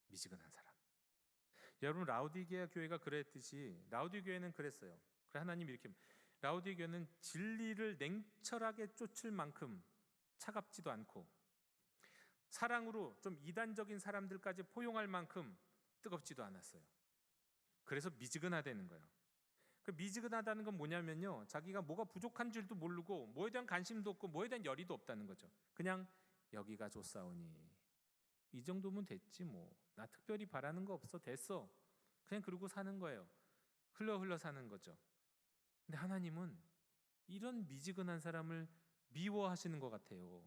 미지근한 사람. 여러분, 라오디게아 교회가 그랬듯이 라오디 교회는 그랬어요. 그래, 하나님이 이렇게, 라오디 교회는 진리를 냉철하게 쫓을 만큼 차갑지도 않고 사랑으로 좀 이단적인 사람들까지 포용할 만큼 뜨겁지도 않았어요. 그래서 미지근하다는 거예요. 그 미지근하다는 건 뭐냐면요, 자기가 뭐가 부족한 줄도 모르고 뭐에 대한 관심도 없고 뭐에 대한 열의도 없다는 거죠. 그냥 여기가 좋사오니 이 정도면 됐지, 뭐 나 특별히 바라는 거 없어, 됐어, 그냥 그러고 사는 거예요. 흘러 사는 거죠. 근데 하나님은 이런 미지근한 사람을 미워하시는 것 같아요.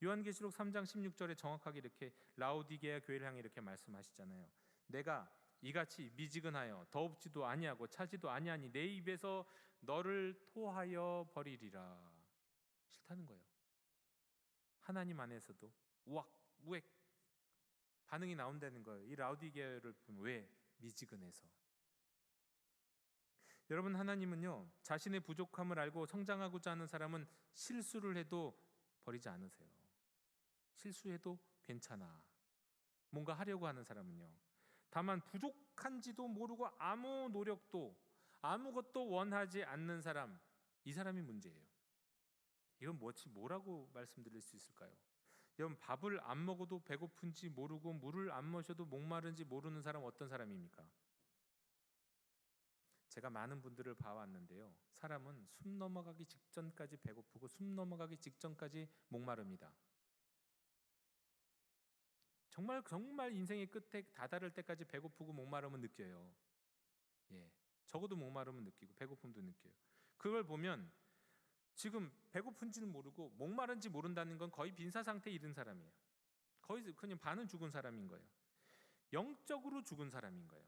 요한계시록 3장 16절에 정확하게 이렇게 라오디게아 교회를 향해 이렇게 말씀하시잖아요. 내가 이같이 미지근하여 더웁지도 아니하고 차지도 아니하니 내 입에서 너를 토하여 버리리라. 싫다는 거예요. 하나님 안에서도 우액 반응이 나온다는 거예요. 이 라오디게아를 보면 왜? 미지근해서. 여러분, 하나님은요, 자신의 부족함을 알고 성장하고자 하는 사람은 실수를 해도 버리지 않으세요. 실수해도 괜찮아, 뭔가 하려고 하는 사람은요. 다만 부족한지도 모르고 아무 노력도 아무것도 원하지 않는 사람, 이 사람이 문제예요. 이건 뭐라고 말씀드릴 수 있을까요? 여러분, 밥을 안 먹어도 배고픈지 모르고 물을 안 마셔도 목마른지 모르는 사람 어떤 사람입니까? 제가 많은 분들을 봐왔는데요, 사람은 숨 넘어가기 직전까지 배고프고 숨 넘어가기 직전까지 목마릅니다. 정말 인생의 끝에 다다를 때까지 배고프고 목마름은 느껴요. 적어도 목마름은 느끼고 배고픔도 느껴요. 그걸 보면 지금 배고픈지는 모르고 목마른지 모른다는 건 거의 빈사 상태에 이른 사람이에요. 거의 그냥 반은 죽은 사람인 거예요. 영적으로 죽은 사람인 거예요.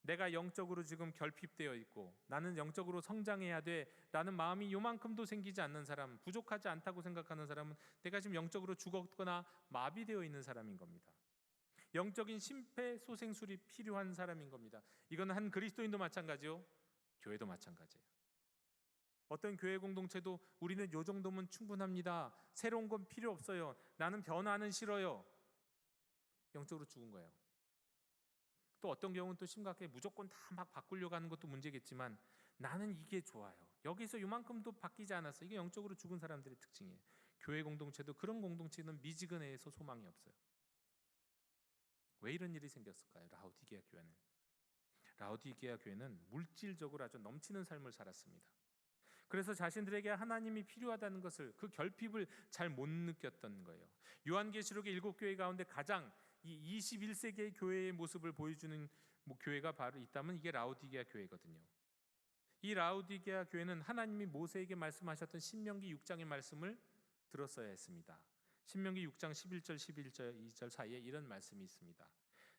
내가 영적으로 지금 결핍되어 있고 나는 영적으로 성장해야 돼 라는 마음이 요만큼도 생기지 않는 사람, 부족하지 않다고 생각하는 사람은 내가 지금 영적으로 죽었거나 마비되어 있는 사람인 겁니다. 영적인 심폐소생술이 필요한 사람인 겁니다. 이건 한 그리스도인도 마찬가지요, 교회도 마찬가지예요. 어떤 교회 공동체도 우리는 요 정도면 충분합니다, 새로운 건 필요 없어요, 나는 변화는 싫어요, 영적으로 죽은 거예요. 또 어떤 경우는 또 심각해, 무조건 다 막 바꾸려고 하는 것도 문제겠지만 나는 이게 좋아요, 여기서 요만큼도 바뀌지 않았어, 이게 영적으로 죽은 사람들의 특징이에요. 교회 공동체도 그런 공동체는 미지근해서 소망이 없어요. 왜 이런 일이 생겼을까요? 라오디게아 교회는 물질적으로 아주 넘치는 삶을 살았습니다. 그래서 자신들에게 하나님이 필요하다는 것을, 그 결핍을 잘 못 느꼈던 거예요. 요한계시록의 7교회 가운데 가장 이 21세기의 교회의 모습을 보여주는 교회가 바로 있다면 이게 라오디게아 교회거든요. 이 라오디게아 교회는 하나님이 모세에게 말씀하셨던 신명기 6장의 말씀을 들었어야 했습니다. 신명기 6장 11절 2절 사이에 이런 말씀이 있습니다.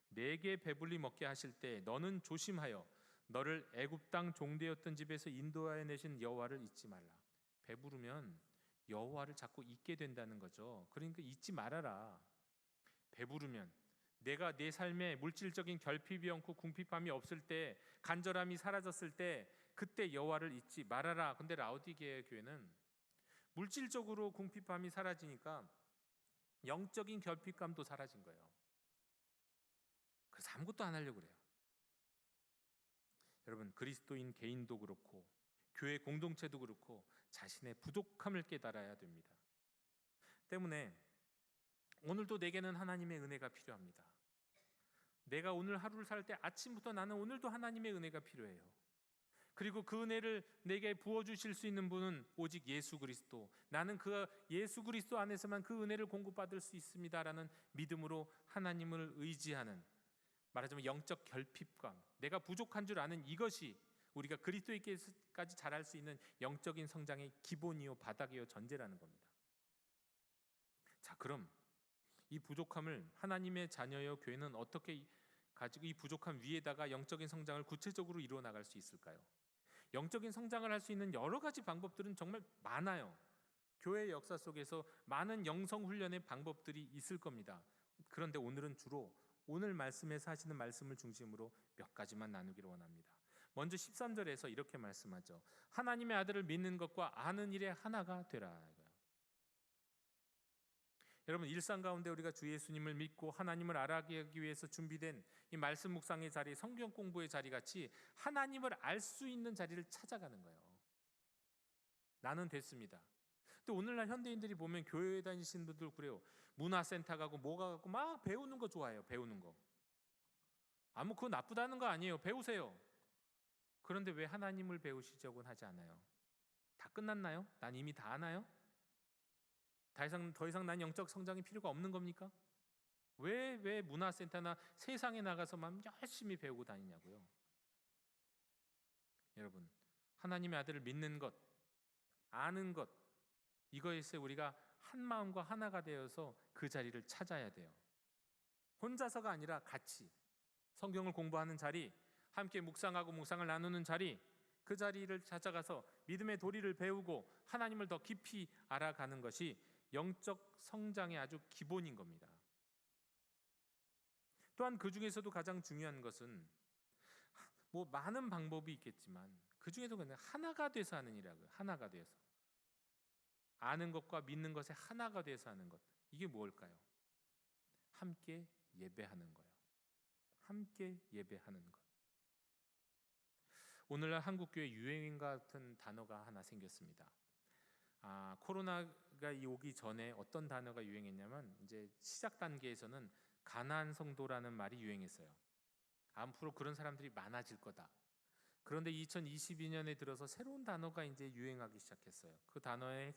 내게 배불리 먹게 하실 때 너는 조심하여 너를 애굽 땅 종되었던 집에서 인도하여 내신 여호와를 잊지 말라. 배부르면 여호와를 자꾸 잊게 된다는 거죠. 그러니까 잊지 말아라. 배부르면, 내가 내 삶에 물질적인 결핍이 없고 궁핍함이 없을 때, 간절함이 사라졌을 때, 그때 여호와를 잊지 말아라. 근데 라오디게아 교회는 물질적으로 궁핍함이 사라지니까 영적인 결핍감도 사라진 거예요. 그래서 아무것도 안 하려고 그래요. 여러분, 그리스도인 개인도 그렇고 교회 공동체도 그렇고 자신의 부족함을 깨달아야 됩니다. 때문에 오늘도 내게는 하나님의 은혜가 필요합니다. 내가 오늘 하루를 살 때 아침부터 나는 오늘도 하나님의 은혜가 필요해요. 그리고 그 은혜를 내게 부어주실 수 있는 분은 오직 예수 그리스도, 나는 그 예수 그리스도 안에서만 그 은혜를 공급받을 수 있습니다라는 믿음으로 하나님을 의지하는, 말하자면 영적 결핍감, 내가 부족한 줄 아는 이것이 우리가 그리스도에게까지 자랄 수 있는 영적인 성장의 기본이요 바닥이요 전제라는 겁니다. 자, 그럼 이 부족함을 하나님의 자녀여 교회는 어떻게 가지고 이 부족함 위에다가 영적인 성장을 구체적으로 이루어 나갈 수 있을까요? 영적인 성장을 할 수 있는 여러 가지 방법들은 정말 많아요. 교회의 역사 속에서 많은 영성 훈련의 방법들이 있을 겁니다. 그런데 오늘은 주로 오늘 말씀에서 하시는 말씀을 중심으로 몇 가지만 나누기를 원합니다. 먼저 13절에서 이렇게 말씀하죠. 하나님의 아들을 믿는 것과 아는 일에 하나가 되라. 여러분, 일상 가운데 우리가 주 예수님을 믿고 하나님을 알아가기 위해서 준비된 이 말씀 묵상의 자리, 성경 공부의 자리 같이 하나님을 알 수 있는 자리를 찾아가는 거예요. 나는 됐습니다. 또 오늘날 현대인들이 보면 교회에 다니시는 분들 그래요. 문화센터 가고 뭐가 가고 막 배우는 거 좋아해요. 배우는 거. 아무 그거 나쁘다는 거 아니에요. 배우세요. 그런데 왜 하나님을 배우시자고는 하지 않아요? 다 끝났나요? 난 이미 다 아나요? 더 이상 난 영적 성장이 필요가 없는 겁니까? 왜 문화센터나 세상에 나가서만 열심히 배우고 다니냐고요? 여러분, 하나님의 아들을 믿는 것, 아는 것, 이거에서 우리가 한 마음과 하나가 되어서 그 자리를 찾아야 돼요. 혼자서가 아니라 같이 성경을 공부하는 자리, 함께 묵상하고 묵상을 나누는 자리, 그 자리를 찾아가서 믿음의 도리를 배우고 하나님을 더 깊이 알아가는 것이 영적 성장의 아주 기본인 겁니다. 또한 그 중에서도 가장 중요한 것은 뭐 많은 방법이 있겠지만 그 중에도 그냥 하나가 돼서 하는 일이라고요. 하나가 돼서 아는 것과 믿는 것에 하나가 돼서 하는 것. 이게 무엇일까요? 함께 예배하는 거예요. 함께 예배하는 것. 오늘날 한국교회 유행 같은 단어가 하나 생겼습니다. 코로나가 오기 전에 어떤 단어가 유행했냐면 이제 시작 단계에서는 가난한 성도라는 말이 유행했어요. 앞으로 그런 사람들이 많아질 거다. 그런데 2022년에 들어서 새로운 단어가 이제 유행하기 시작했어요. 그 단어의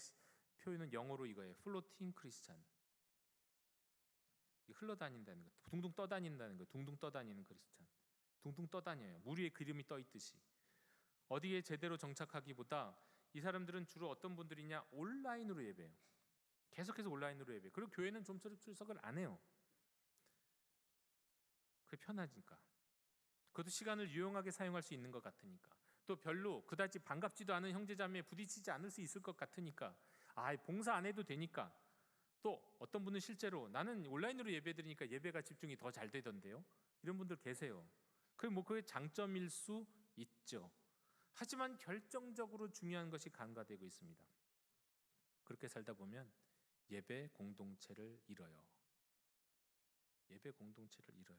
표현은 영어로 이거예요. 플로팅 크리스찬. 흘러다닌다는 것, 둥둥 떠다닌다는 것, 둥둥 떠다니는 크리스찬. 둥둥 떠다녀요. 물 위에 기름이 떠 있듯이. 어디에 제대로 정착하기보다 이 사람들은 주로 어떤 분들이냐? 온라인으로 예배해요. 계속해서 온라인으로 예배해요. 그리고 교회는 좀처럼 출석을 안 해요. 그게 편하니까. 그것도 시간을 유용하게 사용할 수 있는 것 같으니까. 또 별로 그다지 반갑지도 않은 형제자매에 부딪히지 않을 수 있을 것 같으니까. 봉사 안 해도 되니까. 또 어떤 분은 실제로 나는 온라인으로 예배드리니까 예배가 집중이 더 잘 되던데요. 이런 분들 계세요. 그게 장점일 수 있죠. 하지만 결정적으로 중요한 것이 간과되고 있습니다. 그렇게 살다 보면 예배 공동체를 잃어요. 예배 공동체를 잃어요.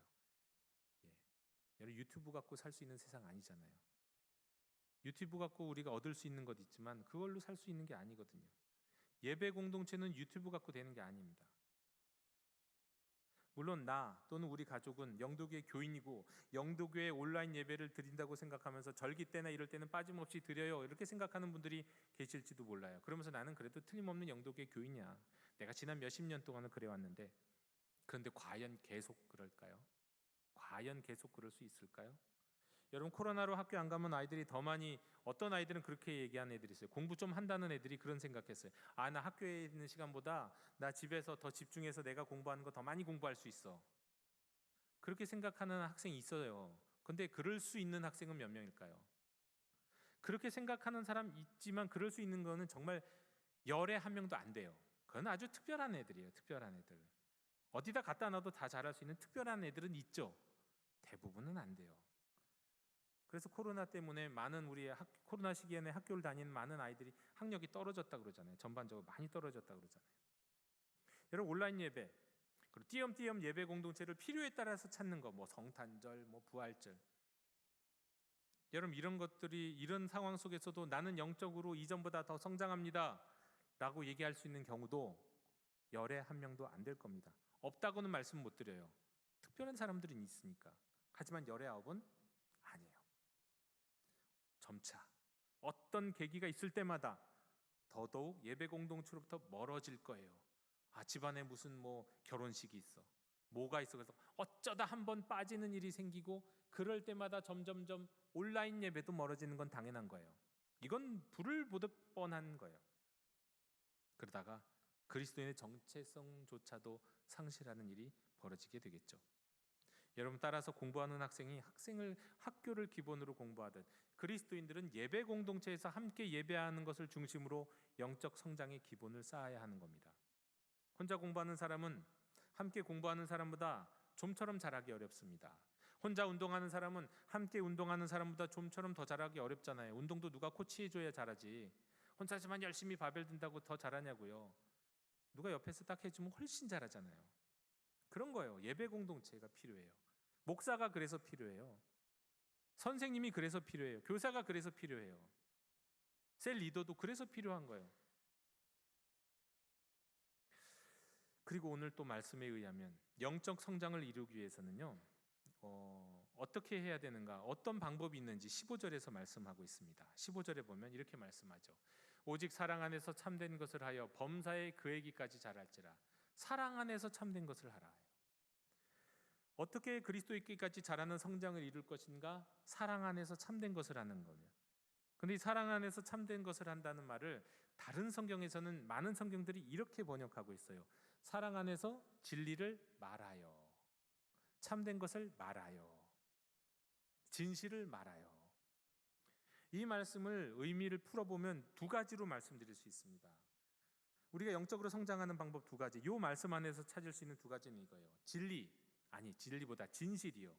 여러분, 유튜브 갖고 살 수 있는 세상 아니잖아요. 유튜브 갖고 우리가 얻을 수 있는 것 있지만 그걸로 살 수 있는 게 아니거든요. 예배 공동체는 유튜브 갖고 되는 게 아닙니다. 물론 나 또는 우리 가족은 영도교회 교인이고 영도교회 온라인 예배를 드린다고 생각하면서 절기 때나 이럴 때는 빠짐없이 드려요, 이렇게 생각하는 분들이 계실지도 몰라요. 그러면서 나는 그래도 틀림없는 영도교회 교인이야. 내가 지난 몇십 년 동안은 그래왔는데, 그런데 과연 계속 그럴까요? 과연 계속 그럴 수 있을까요? 여러분, 코로나로 학교 안 가면 아이들이 더 많이, 어떤 아이들은 그렇게 얘기하는 애들이 있어요. 공부 좀 한다는 애들이 그런 생각했어요. 나 학교에 있는 시간보다 나 집에서 더 집중해서 내가 공부하는 거 더 많이 공부할 수 있어. 그렇게 생각하는 학생이 있어요. 근데 그럴 수 있는 학생은 몇 명일까요? 그렇게 생각하는 사람 있지만 그럴 수 있는 거는 정말 열에 한 명도 안 돼요. 그건 아주 특별한 애들이에요. 특별한 애들. 어디다 갖다 놔도 다 잘할 수 있는 특별한 애들은 있죠. 대부분은 안 돼요. 그래서 코로나 때문에 많은 코로나 시기에는 학교를 다니는 많은 아이들이 학력이 떨어졌다 그러잖아요. 전반적으로 많이 떨어졌다 그러잖아요. 여러분, 온라인 예배, 그리고 띄엄띄엄 예배 공동체를 필요에 따라서 찾는 거, 성탄절, 부활절. 여러분, 이런 것들이, 이런 상황 속에서도 나는 영적으로 이전보다 더 성장합니다 라고 얘기할 수 있는 경우도 열에 한 명도 안 될 겁니다. 없다고는 말씀 못 드려요. 특별한 사람들은 있으니까. 하지만 열의 아홉은 아니에요. 점차 어떤 계기가 있을 때마다 더더욱 예배 공동체로부터 멀어질 거예요. 집안에 무슨 결혼식이 있어, 뭐가 있어, 그래서 어쩌다 한번 빠지는 일이 생기고 그럴 때마다 점점점 온라인 예배도 멀어지는 건 당연한 거예요. 이건 불을 보듯 뻔한 거예요. 그러다가 그리스도인의 정체성조차도 상실하는 일이 벌어지게 되겠죠. 여러분, 따라서 공부하는 학생이 학교를 기본으로 공부하듯 그리스도인들은 예배 공동체에서 함께 예배하는 것을 중심으로 영적 성장의 기본을 쌓아야 하는 겁니다. 혼자 공부하는 사람은 함께 공부하는 사람보다 좀처럼 잘하기 어렵습니다. 혼자 운동하는 사람은 함께 운동하는 사람보다 좀처럼 더 잘하기 어렵잖아요. 운동도 누가 코치해줘야 잘하지. 혼자지만 열심히 바벨 든다고 더 잘하냐고요. 누가 옆에서 딱 해주면 훨씬 잘하잖아요. 그런 거예요. 예배 공동체가 필요해요. 목사가 그래서 필요해요. 선생님이 그래서 필요해요. 교사가 그래서 필요해요. 셀 리더도 그래서 필요한 거예요. 그리고 오늘 또 말씀에 의하면 영적 성장을 이루기 위해서는요, 어떻게 해야 되는가, 어떤 방법이 있는지 15절에서 말씀하고 있습니다. 15절에 보면 이렇게 말씀하죠. 오직 사랑 안에서 참된 것을 하여 범사에 그에기까지 자랄지라. 사랑 안에서 참된 것을 하라. 어떻게 그리스도에게까지 자라는 성장을 이룰 것인가? 사랑 안에서 참된 것을 하는 거예요. 근데 이 사랑 안에서 참된 것을 한다는 말을 다른 성경에서는 많은 성경들이 이렇게 번역하고 있어요. 사랑 안에서 진리를 말하여, 참된 것을 말하여, 진실을 말하여. 이 말씀을 의미를 풀어보면 두 가지로 말씀드릴 수 있습니다. 우리가 영적으로 성장하는 방법 두 가지, 이 말씀 안에서 찾을 수 있는 두 가지는 이거예요. 진리보다 진실이요.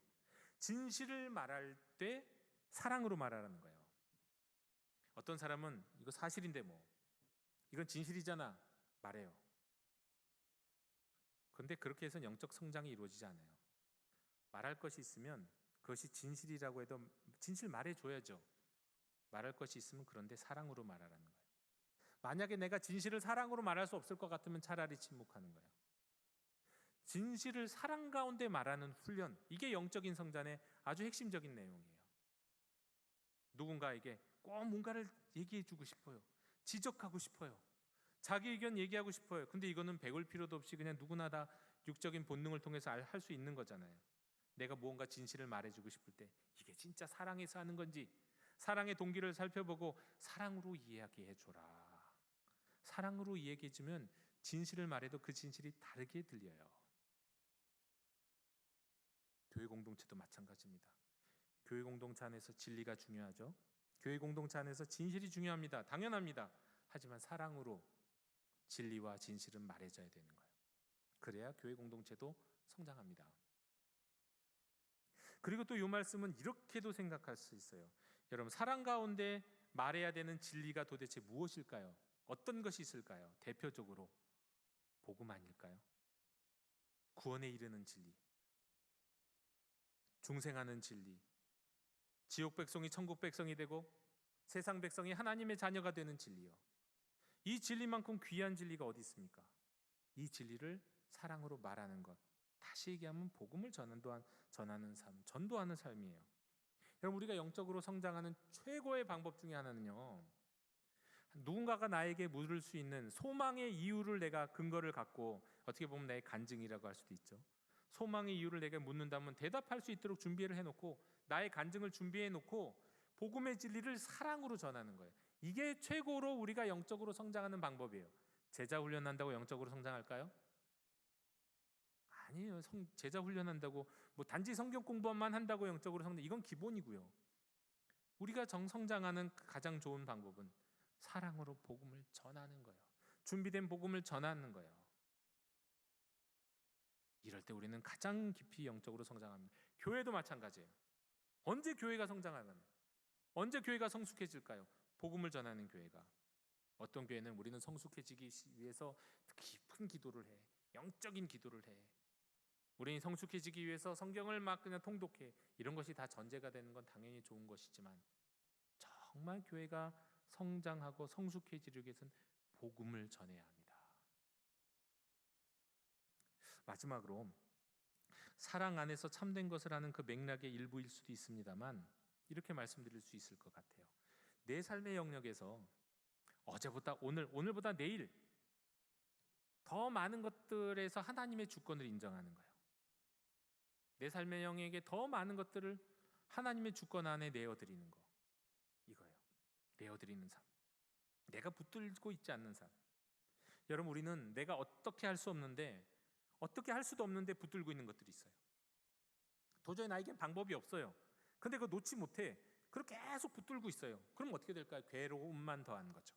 진실을 말할 때 사랑으로 말하라는 거예요. 어떤 사람은 이거 사실인데 이건 진실이잖아 말해요. 그런데 그렇게 해서는 영적 성장이 이루어지지 않아요. 말할 것이 있으면 그것이 진실이라고 해도 진실 말해줘야죠. 말할 것이 있으면 그런데 사랑으로 말하라는 거예요. 만약에 내가 진실을 사랑으로 말할 수 없을 것 같으면 차라리 침묵하는 거예요. 진실을 사랑 가운데 말하는 훈련, 이게 영적인 성장의 아주 핵심적인 내용이에요. 누군가에게 꼭 뭔가를 얘기해주고 싶어요. 지적하고 싶어요. 자기 의견 얘기하고 싶어요. 근데 이거는 배울 필요도 없이 그냥 누구나 다 육적인 본능을 통해서 할 수 있는 거잖아요. 내가 무언가 진실을 말해주고 싶을 때 이게 진짜 사랑해서 하는 건지, 사랑의 동기를 살펴보고 사랑으로 이야기해줘라. 사랑으로 이야기해주면 진실을 말해도 그 진실이 다르게 들려요. 교회 공동체도 마찬가지입니다. 교회 공동체 안에서 진리가 중요하죠. 교회 공동체 안에서 진실이 중요합니다. 당연합니다. 하지만 사랑으로 진리와 진실은 말해줘야 되는 거예요. 그래야 교회 공동체도 성장합니다. 그리고 또 이 말씀은 이렇게도 생각할 수 있어요. 여러분, 사랑 가운데 말해야 되는 진리가 도대체 무엇일까요? 어떤 것이 있을까요? 대표적으로 복음 아닐까요? 구원에 이르는 진리, 중생하는 진리, 지옥 백성이 천국 백성이 되고 세상 백성이 하나님의 자녀가 되는 진리요. 이 진리만큼 귀한 진리가 어디 있습니까? 이 진리를 사랑으로 말하는 것, 다시 얘기하면 복음을 전하는 삶, 전도하는 삶이에요. 여러분, 우리가 영적으로 성장하는 최고의 방법 중에 하나는요, 누군가가 나에게 물을 수 있는 소망의 이유를 내가 근거를 갖고, 어떻게 보면 나의 간증이라고 할 수도 있죠. 소망의 이유를 내가 묻는다면 대답할 수 있도록 준비를 해놓고, 나의 간증을 준비해놓고 복음의 진리를 사랑으로 전하는 거예요. 이게 최고로 우리가 영적으로 성장하는 방법이에요. 제자 훈련한다고 영적으로 성장할까요? 아니에요. 제자 훈련한다고 단지 성경 공부만 한다고 영적으로 성장, 이건 기본이고요. 우리가 성장하는 가장 좋은 방법은 사랑으로 복음을 전하는 거예요. 준비된 복음을 전하는 거예요. 이럴 때 우리는 가장 깊이 영적으로 성장합니다. 교회도 마찬가지예요. 언제 교회가 성장하면, 언제 교회가 성숙해질까요? 복음을 전하는 교회가. 어떤 교회는 우리는 성숙해지기 위해서 깊은 기도를 해, 영적인 기도를 해. 우리는 성숙해지기 위해서 성경을 막 그냥 통독해. 이런 것이 다 전제가 되는 건 당연히 좋은 것이지만, 정말 교회가 성장하고 성숙해지기 위해서는 복음을 전해야 합니다. 마지막으로 사랑 안에서 참된 것을 하는 그 맥락의 일부일 수도 있습니다만, 이렇게 말씀드릴 수 있을 것 같아요. 내 삶의 영역에서 어제보다 오늘보다 내일 더 많은 것들에서 하나님의 주권을 인정하는 거예요. 내 삶의 영역에 더 많은 것들을 하나님의 주권 안에 내어드리는 거, 이거예요. 내어드리는 삶, 내가 붙들고 있지 않는 삶. 여러분, 우리는 내가 어떻게 할 수 없는데, 어떻게 할 수도 없는데 붙들고 있는 것들이 있어요. 도저히 나에겐 방법이 없어요. 근데 그거 놓지 못해. 그렇게 계속 붙들고 있어요. 그럼 어떻게 될까요? 괴로움만 더한 거죠.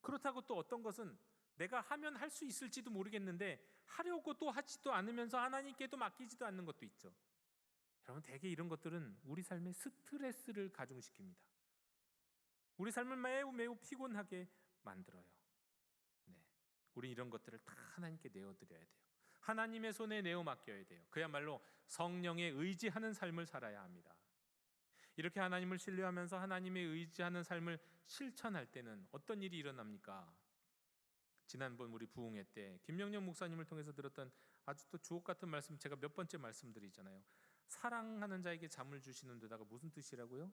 그렇다고 또 어떤 것은 내가 하면 할 수 있을지도 모르겠는데 하려고 또 하지도 않으면서 하나님께도 맡기지도 않는 것도 있죠. 여러분, 대개 이런 것들은 우리 삶에 스트레스를 가중시킵니다. 우리 삶을 매우 매우 피곤하게 만들어요. 네, 우리 이런 것들을 다 하나님께 내어드려야 돼요. 하나님의 손에 내어 맡겨야 돼요. 그야말로 성령에 의지하는 삶을 살아야 합니다. 이렇게 하나님을 신뢰하면서 하나님의 의지하는 삶을 실천할 때는 어떤 일이 일어납니까? 지난번 우리 부흥회 때 김명년 목사님을 통해서 들었던 아주 또 주옥 같은 말씀, 제가 몇 번째 말씀드리잖아요. 사랑하는 자에게 잠을 주시는 데다가 무슨 뜻이라고요?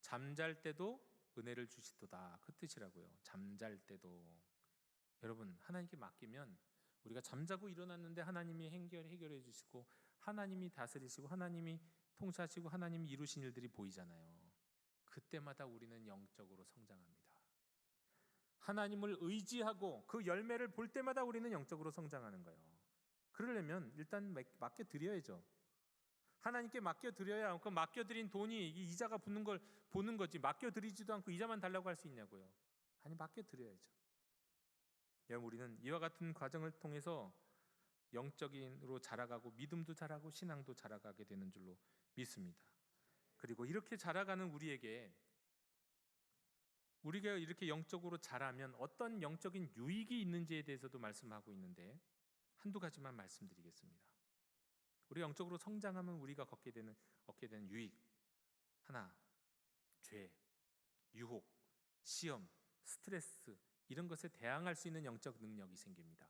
잠잘 때도 은혜를 주시도다, 그 뜻이라고요. 잠잘 때도. 여러분, 하나님께 맡기면 우리가 잠자고 일어났는데 하나님이 해결해 주시고, 하나님이 다스리시고, 하나님이 통치하시고, 하나님이 이루신 일들이 보이잖아요. 그때마다 우리는 영적으로 성장합니다. 하나님을 의지하고 그 열매를 볼 때마다 우리는 영적으로 성장하는 거예요. 그러려면 일단 맡겨드려야죠. 하나님께 맡겨드려야, 그 맡겨드린 돈이 이자가 붙는 걸 보는 거지, 맡겨드리지도 않고 이자만 달라고 할 수 있냐고요. 아니, 맡겨드려야죠. 여러분, 우리는 이와 같은 과정을 통해서 영적인으로 자라가고 믿음도 자라고 신앙도 자라가게 되는 줄로 믿습니다. 그리고 이렇게 자라가는 우리에게, 우리가 이렇게 영적으로 자라면 어떤 영적인 유익이 있는지에 대해서도 말씀하고 있는데 한두 가지만 말씀드리겠습니다. 우리가 영적으로 성장하면 우리가 얻게 되는 유익. 하나, 죄, 유혹, 시험, 스트레스, 이런 것에 대항할 수 있는 영적 능력이 생깁니다.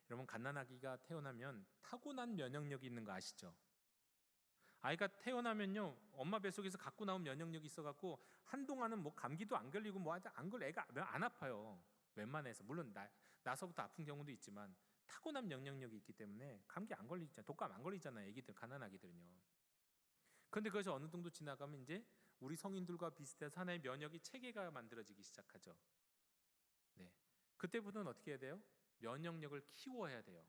여러분, 갓난아기가 태어나면 타고난 면역력이 있는 거 아시죠? 아이가 태어나면요, 엄마 뱃속에서 갖고 나온 면역력이 있어갖고 한동안은 뭐 감기도 안 걸리고 뭐 안 걸려, 애가 안 아파요. 웬만해서. 물론 나서부터 아픈 경우도 있지만 타고난 면역력이 있기 때문에 감기 안 걸리잖아요. 독감 안 걸리잖아요. 애기들, 갓난아기들은요. 그런데 그것이 어느 정도 지나가면 이제 우리 성인들과 비슷해서 하나의 면역이 체계가 만들어지기 시작하죠. 네, 그때부터는 어떻게 해야 돼요? 면역력을 키워야 돼요.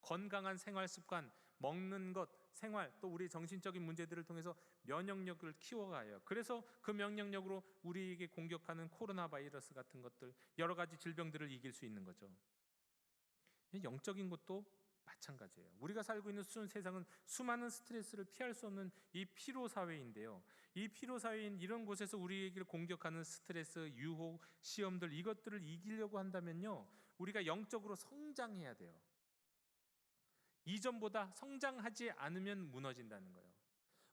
건강한 생활 습관, 먹는 것, 생활, 또 우리 정신적인 문제들을 통해서 면역력을 키워가요. 그래서 그 면역력으로 우리에게 공격하는 코로나 바이러스 같은 것들, 여러 가지 질병들을 이길 수 있는 거죠. 영적인 것도 마찬가지예요. 우리가 살고 있는 세상은 수많은 스트레스를 피할 수 없는 이 피로 사회인데요. 이 피로 사회인 이런 곳에서 우리에게 공격하는 스트레스, 유혹, 시험들, 이것들을 이기려고 한다면요, 우리가 영적으로 성장해야 돼요. 이전보다 성장하지 않으면 무너진다는 거예요.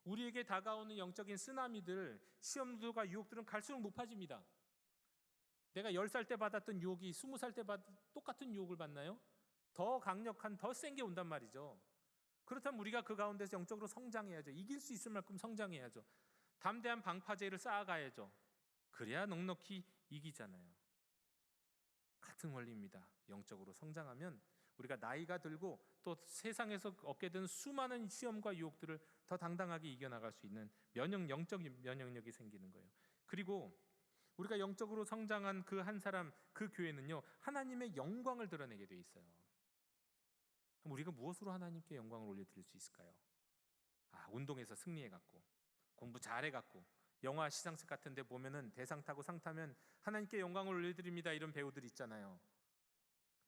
우리에게 다가오는 영적인 쓰나미들, 시험들과 유혹들은 갈수록 높아집니다. 내가 10살 때 받았던 유혹이 20살 때 똑같은 유혹을 받나요? 더 강력한, 더 센 게 온단 말이죠. 그렇다면 우리가 그 가운데서 영적으로 성장해야죠. 이길 수 있을 만큼 성장해야죠. 담대한 방파제를 쌓아가야죠. 그래야 넉넉히 이기잖아요. 같은 원리입니다. 영적으로 성장하면 우리가 나이가 들고 또 세상에서 얻게 된 수많은 시험과 유혹들을 더 당당하게 이겨나갈 수 있는 영적인 면역력이 생기는 거예요. 그리고 우리가 영적으로 성장한 그 한 사람, 그 교회는요, 하나님의 영광을 드러내게 돼 있어요. 우리가 무엇으로 하나님께 영광을 올려드릴 수 있을까요? 운동에서 승리해갖고, 공부 잘해갖고, 영화 시상식 같은 데 보면은 대상 타고 상 타면 하나님께 영광을 올려드립니다, 이런 배우들 있잖아요.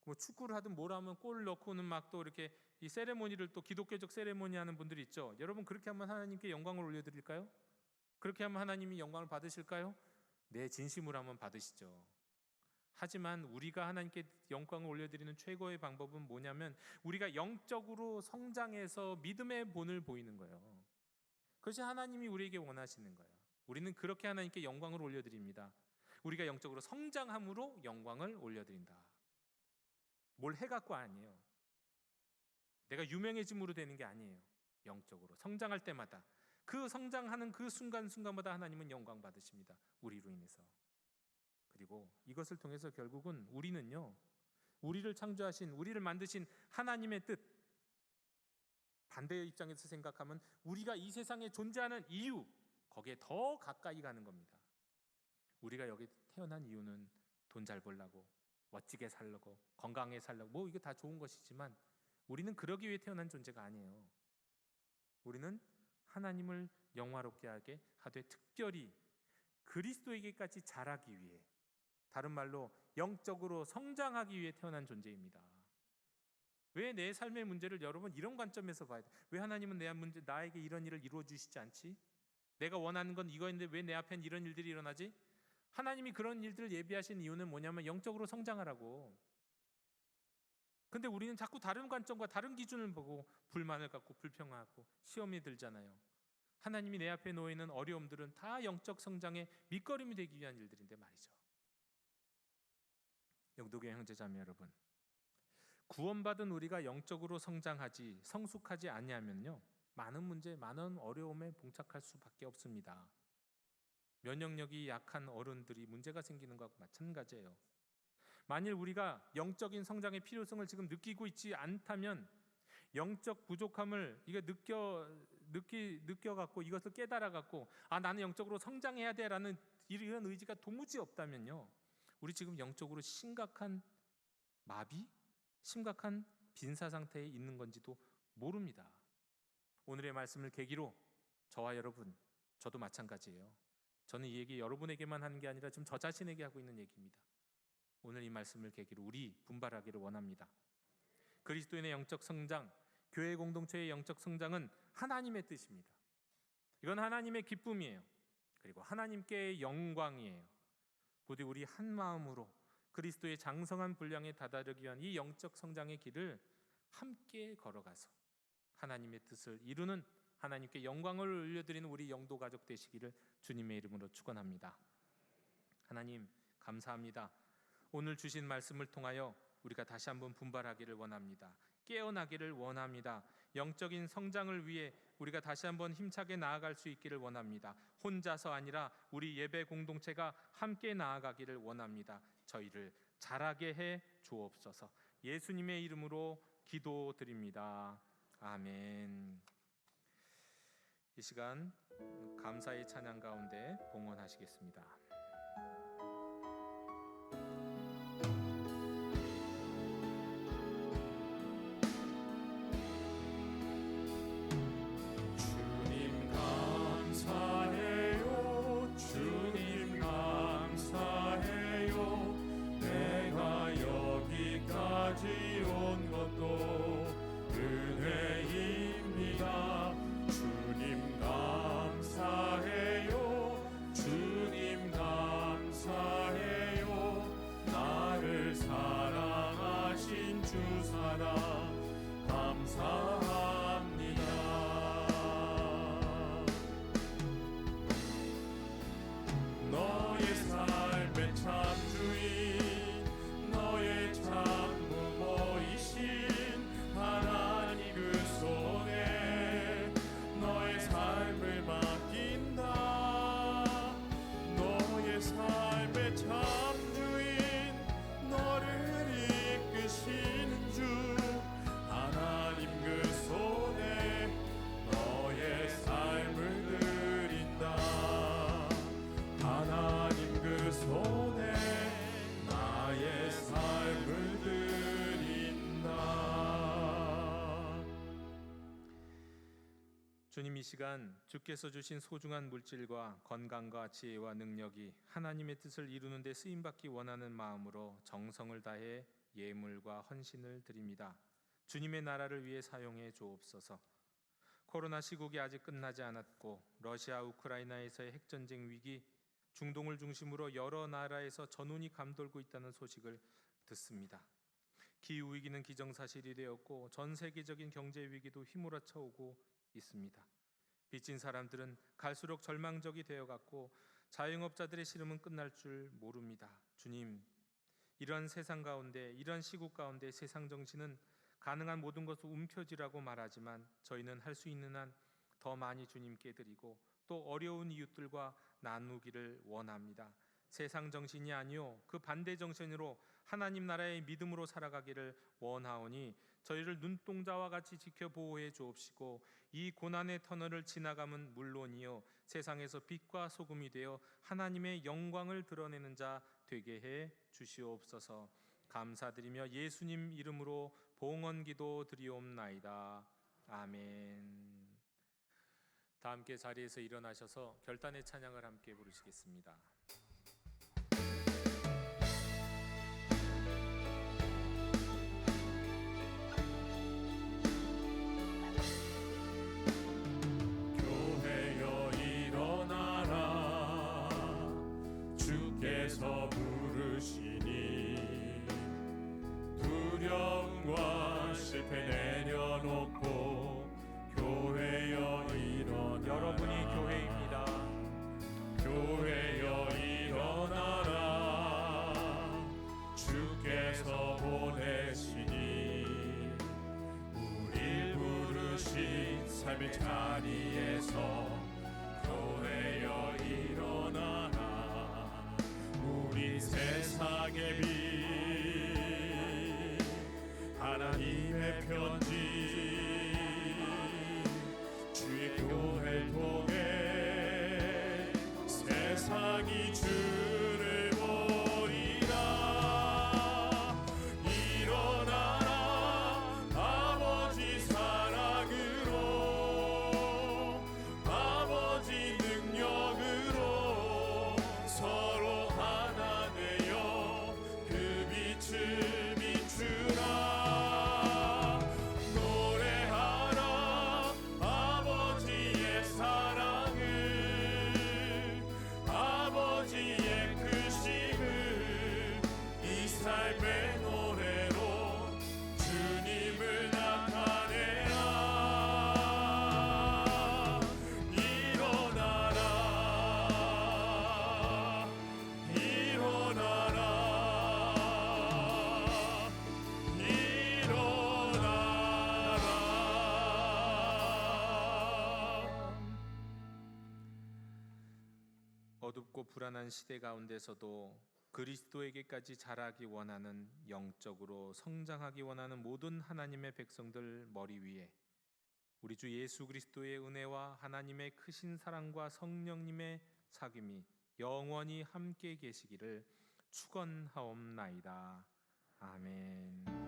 뭐 축구를 하든 뭘 하면 골 넣고는 막 또 이렇게 이 세레모니를, 또 기독교적 세레모니 하는 분들이 있죠. 여러분, 그렇게 하면 하나님께 영광을 올려드릴까요? 그렇게 하면 하나님이 영광을 받으실까요? 네, 진심으로 하면 받으시죠. 하지만 우리가 하나님께 영광을 올려드리는 최고의 방법은 뭐냐면 우리가 영적으로 성장해서 믿음의 본을 보이는 거예요. 그것이 하나님이 우리에게 원하시는 거예요. 우리는 그렇게 하나님께 영광을 올려드립니다. 우리가 영적으로 성장함으로 영광을 올려드린다. 뭘 해갖고 아니에요. 내가 유명해짐으로 되는 게 아니에요. 영적으로 성장할 때마다, 그 성장하는 그 순간순간마다 하나님은 영광 받으십니다. 우리로 인해서. 그리고 이것을 통해서 결국은 우리는요, 우리를 창조하신, 우리를 만드신 하나님의 뜻, 반대의 입장에서 생각하면 우리가 이 세상에 존재하는 이유, 거기에 더 가까이 가는 겁니다. 우리가 여기 태어난 이유는 돈 잘 벌려고, 멋지게 살려고, 건강하게 살려고, 뭐 이거 다 좋은 것이지만 우리는 그러기 위해 태어난 존재가 아니에요. 우리는 하나님을 영화롭게 하되 특별히 그리스도에게까지 자라기 위해, 다른 말로 영적으로 성장하기 위해 태어난 존재입니다. 왜 내 삶의 문제를 여러분 이런 관점에서 봐야 돼? 왜 하나님은 나에게 이런 일을 이루어 주시지 않지? 내가 원하는 건 이거인데 왜 내 앞엔 이런 일들이 일어나지? 하나님이 그런 일들을 예비하신 이유는 뭐냐면 영적으로 성장하라고. 근데 우리는 자꾸 다른 관점과 다른 기준을 보고 불만을 갖고 불평하고 시험이 들잖아요. 하나님이 내 앞에 놓이는 어려움들은 다 영적 성장의 밑거름이 되기 위한 일들인데 말이죠. 영도교회 형제자매 여러분, 구원받은 우리가 영적으로 성장하지 성숙하지 아니하면요, 많은 문제, 많은 어려움에 봉착할 수밖에 없습니다. 면역력이 약한 어른들이 문제가 생기는 것과 마찬가지예요. 만일 우리가 영적인 성장의 필요성을 지금 느끼고 있지 않다면 영적 부족함을 이거 느껴갖고 이것을 깨달아갖고 나는 영적으로 성장해야 돼라는 이런 의지가 도무지 없다면요, 우리 지금 영적으로 심각한 마비, 심각한 빈사 상태에 있는 건지도 모릅니다. 오늘의 말씀을 계기로 저와 여러분, 저도 마찬가지예요. 저는 이 얘기 여러분에게만 하는 게 아니라 지금 저 자신에게 하고 있는 얘기입니다. 오늘 이 말씀을 계기로 우리 분발하기를 원합니다. 그리스도인의 영적 성장, 교회 공동체의 영적 성장은 하나님의 뜻입니다. 이건 하나님의 기쁨이에요. 그리고 하나님께의 영광이에요. 부디 우리 한 마음으로 그리스도의 장성한 분량에 다다르기 위한 이 영적 성장의 길을 함께 걸어가서 하나님의 뜻을 이루는, 하나님께 영광을 올려드리는 우리 영도 가족 되시기를 주님의 이름으로 축원합니다. 하나님 감사합니다. 오늘 주신 말씀을 통하여 우리가 다시 한번 분발하기를 원합니다. 깨어나기를 원합니다. 영적인 성장을 위해 우리가 다시 한번 힘차게 나아갈 수 있기를 원합니다. 혼자서 아니라 우리 예배 공동체가 함께 나아가기를 원합니다. 저희를 자라게 해 주옵소서. 예수님의 이름으로 기도드립니다. 아멘. 이 시간 감사의 찬양 가운데 봉헌하시겠습니다. 주님 감사해요. 주님 감사해요. 내가 여기까지 온 것도 은혜입니다. 주님 감사해요. 주님 감사해요. 나를 사랑하신 주 사랑 감사합니다. 너의 삶의 참 주인, 너의 참 부모이신 하나님 그 손에 너의 삶을 맡긴다. 너의 삶의 참 주인, 너를 이끄시는 주 하나님 그 손에 너의 삶을 드린다. 하나님 그 손에 나의 삶을 드린다. 주님, 이 시간 주께서 주신 소중한 물질과 건강과 지혜와 능력이 하나님의 뜻을 이루는 데 쓰임받기 원하는 마음으로 정성을 다해 예물과 헌신을 드립니다. 주님의 나라를 위해 사용해 주옵소서. 코로나 시국이 아직 끝나지 않았고 러시아 우크라이나에서의 핵전쟁 위기, 중동을 중심으로 여러 나라에서 전운이 감돌고 있다는 소식을 듣습니다. 기후위기는 기정사실이 되었고 전 세계적인 경제 위기도 휘몰아쳐 오고 있습니다. 빚진 사람들은 갈수록 절망적이 되어갔고 자영업자들의 시름은 끝날 줄 모릅니다. 주님, 이런 세상 가운데, 이런 시국 가운데 세상 정신은 가능한 모든 것을 움켜쥐라고 말하지만 저희는 할 수 있는 한 더 많이 주님께 드리고 또 어려운 이웃들과 나누기를 원합니다. 세상 정신이 아니요 그 반대 정신으로 하나님 나라의 믿음으로 살아가기를 원하오니 저희를 눈동자와 같이 지켜 보호해 주옵시고 이 고난의 터널을 지나감은 물론이요 세상에서 빛과 소금이 되어 하나님의 영광을 드러내는 자 되게 해 주시옵소서. 감사드리며 예수님 이름으로 봉헌기도 드리옵나이다. 아멘. 다 함께 자리에서 일어나셔서 결단의 찬양을 함께 부르시겠습니다. 교회여 일어나라 주께서 부르시니 두려움과 실패 내려놓고 교회여 일어나라. 여러분이 교회입니다. 교회여 일어나라 주께서 보내시니 우릴 부르신 삶의 자리에서 교회여 일어나라. 우리 세상의 빛 하나님의 편지 주의 교회를 통해 세상이 주를 보리라. 일어나라 아버지 사랑으로 아버지 능력으로 서로 하나 되어 그 빛을 비추라. 노래하라 아버지의 사랑을 아버지의 크심을 이 삶의 노래로 주님을 나타내라. 일어나라 일어나라 일어나라. 어둡고 불안한 시대 가운데서도 그리스도에게까지 자라기 원하는, 영적으로 성장하기 원하는 모든 하나님의 백성들 머리 위에 우리 주 예수 그리스도의 은혜와 하나님의 크신 사랑과 성령님의 사귐이 영원히 함께 계시기를 축원하옵나이다. 아멘.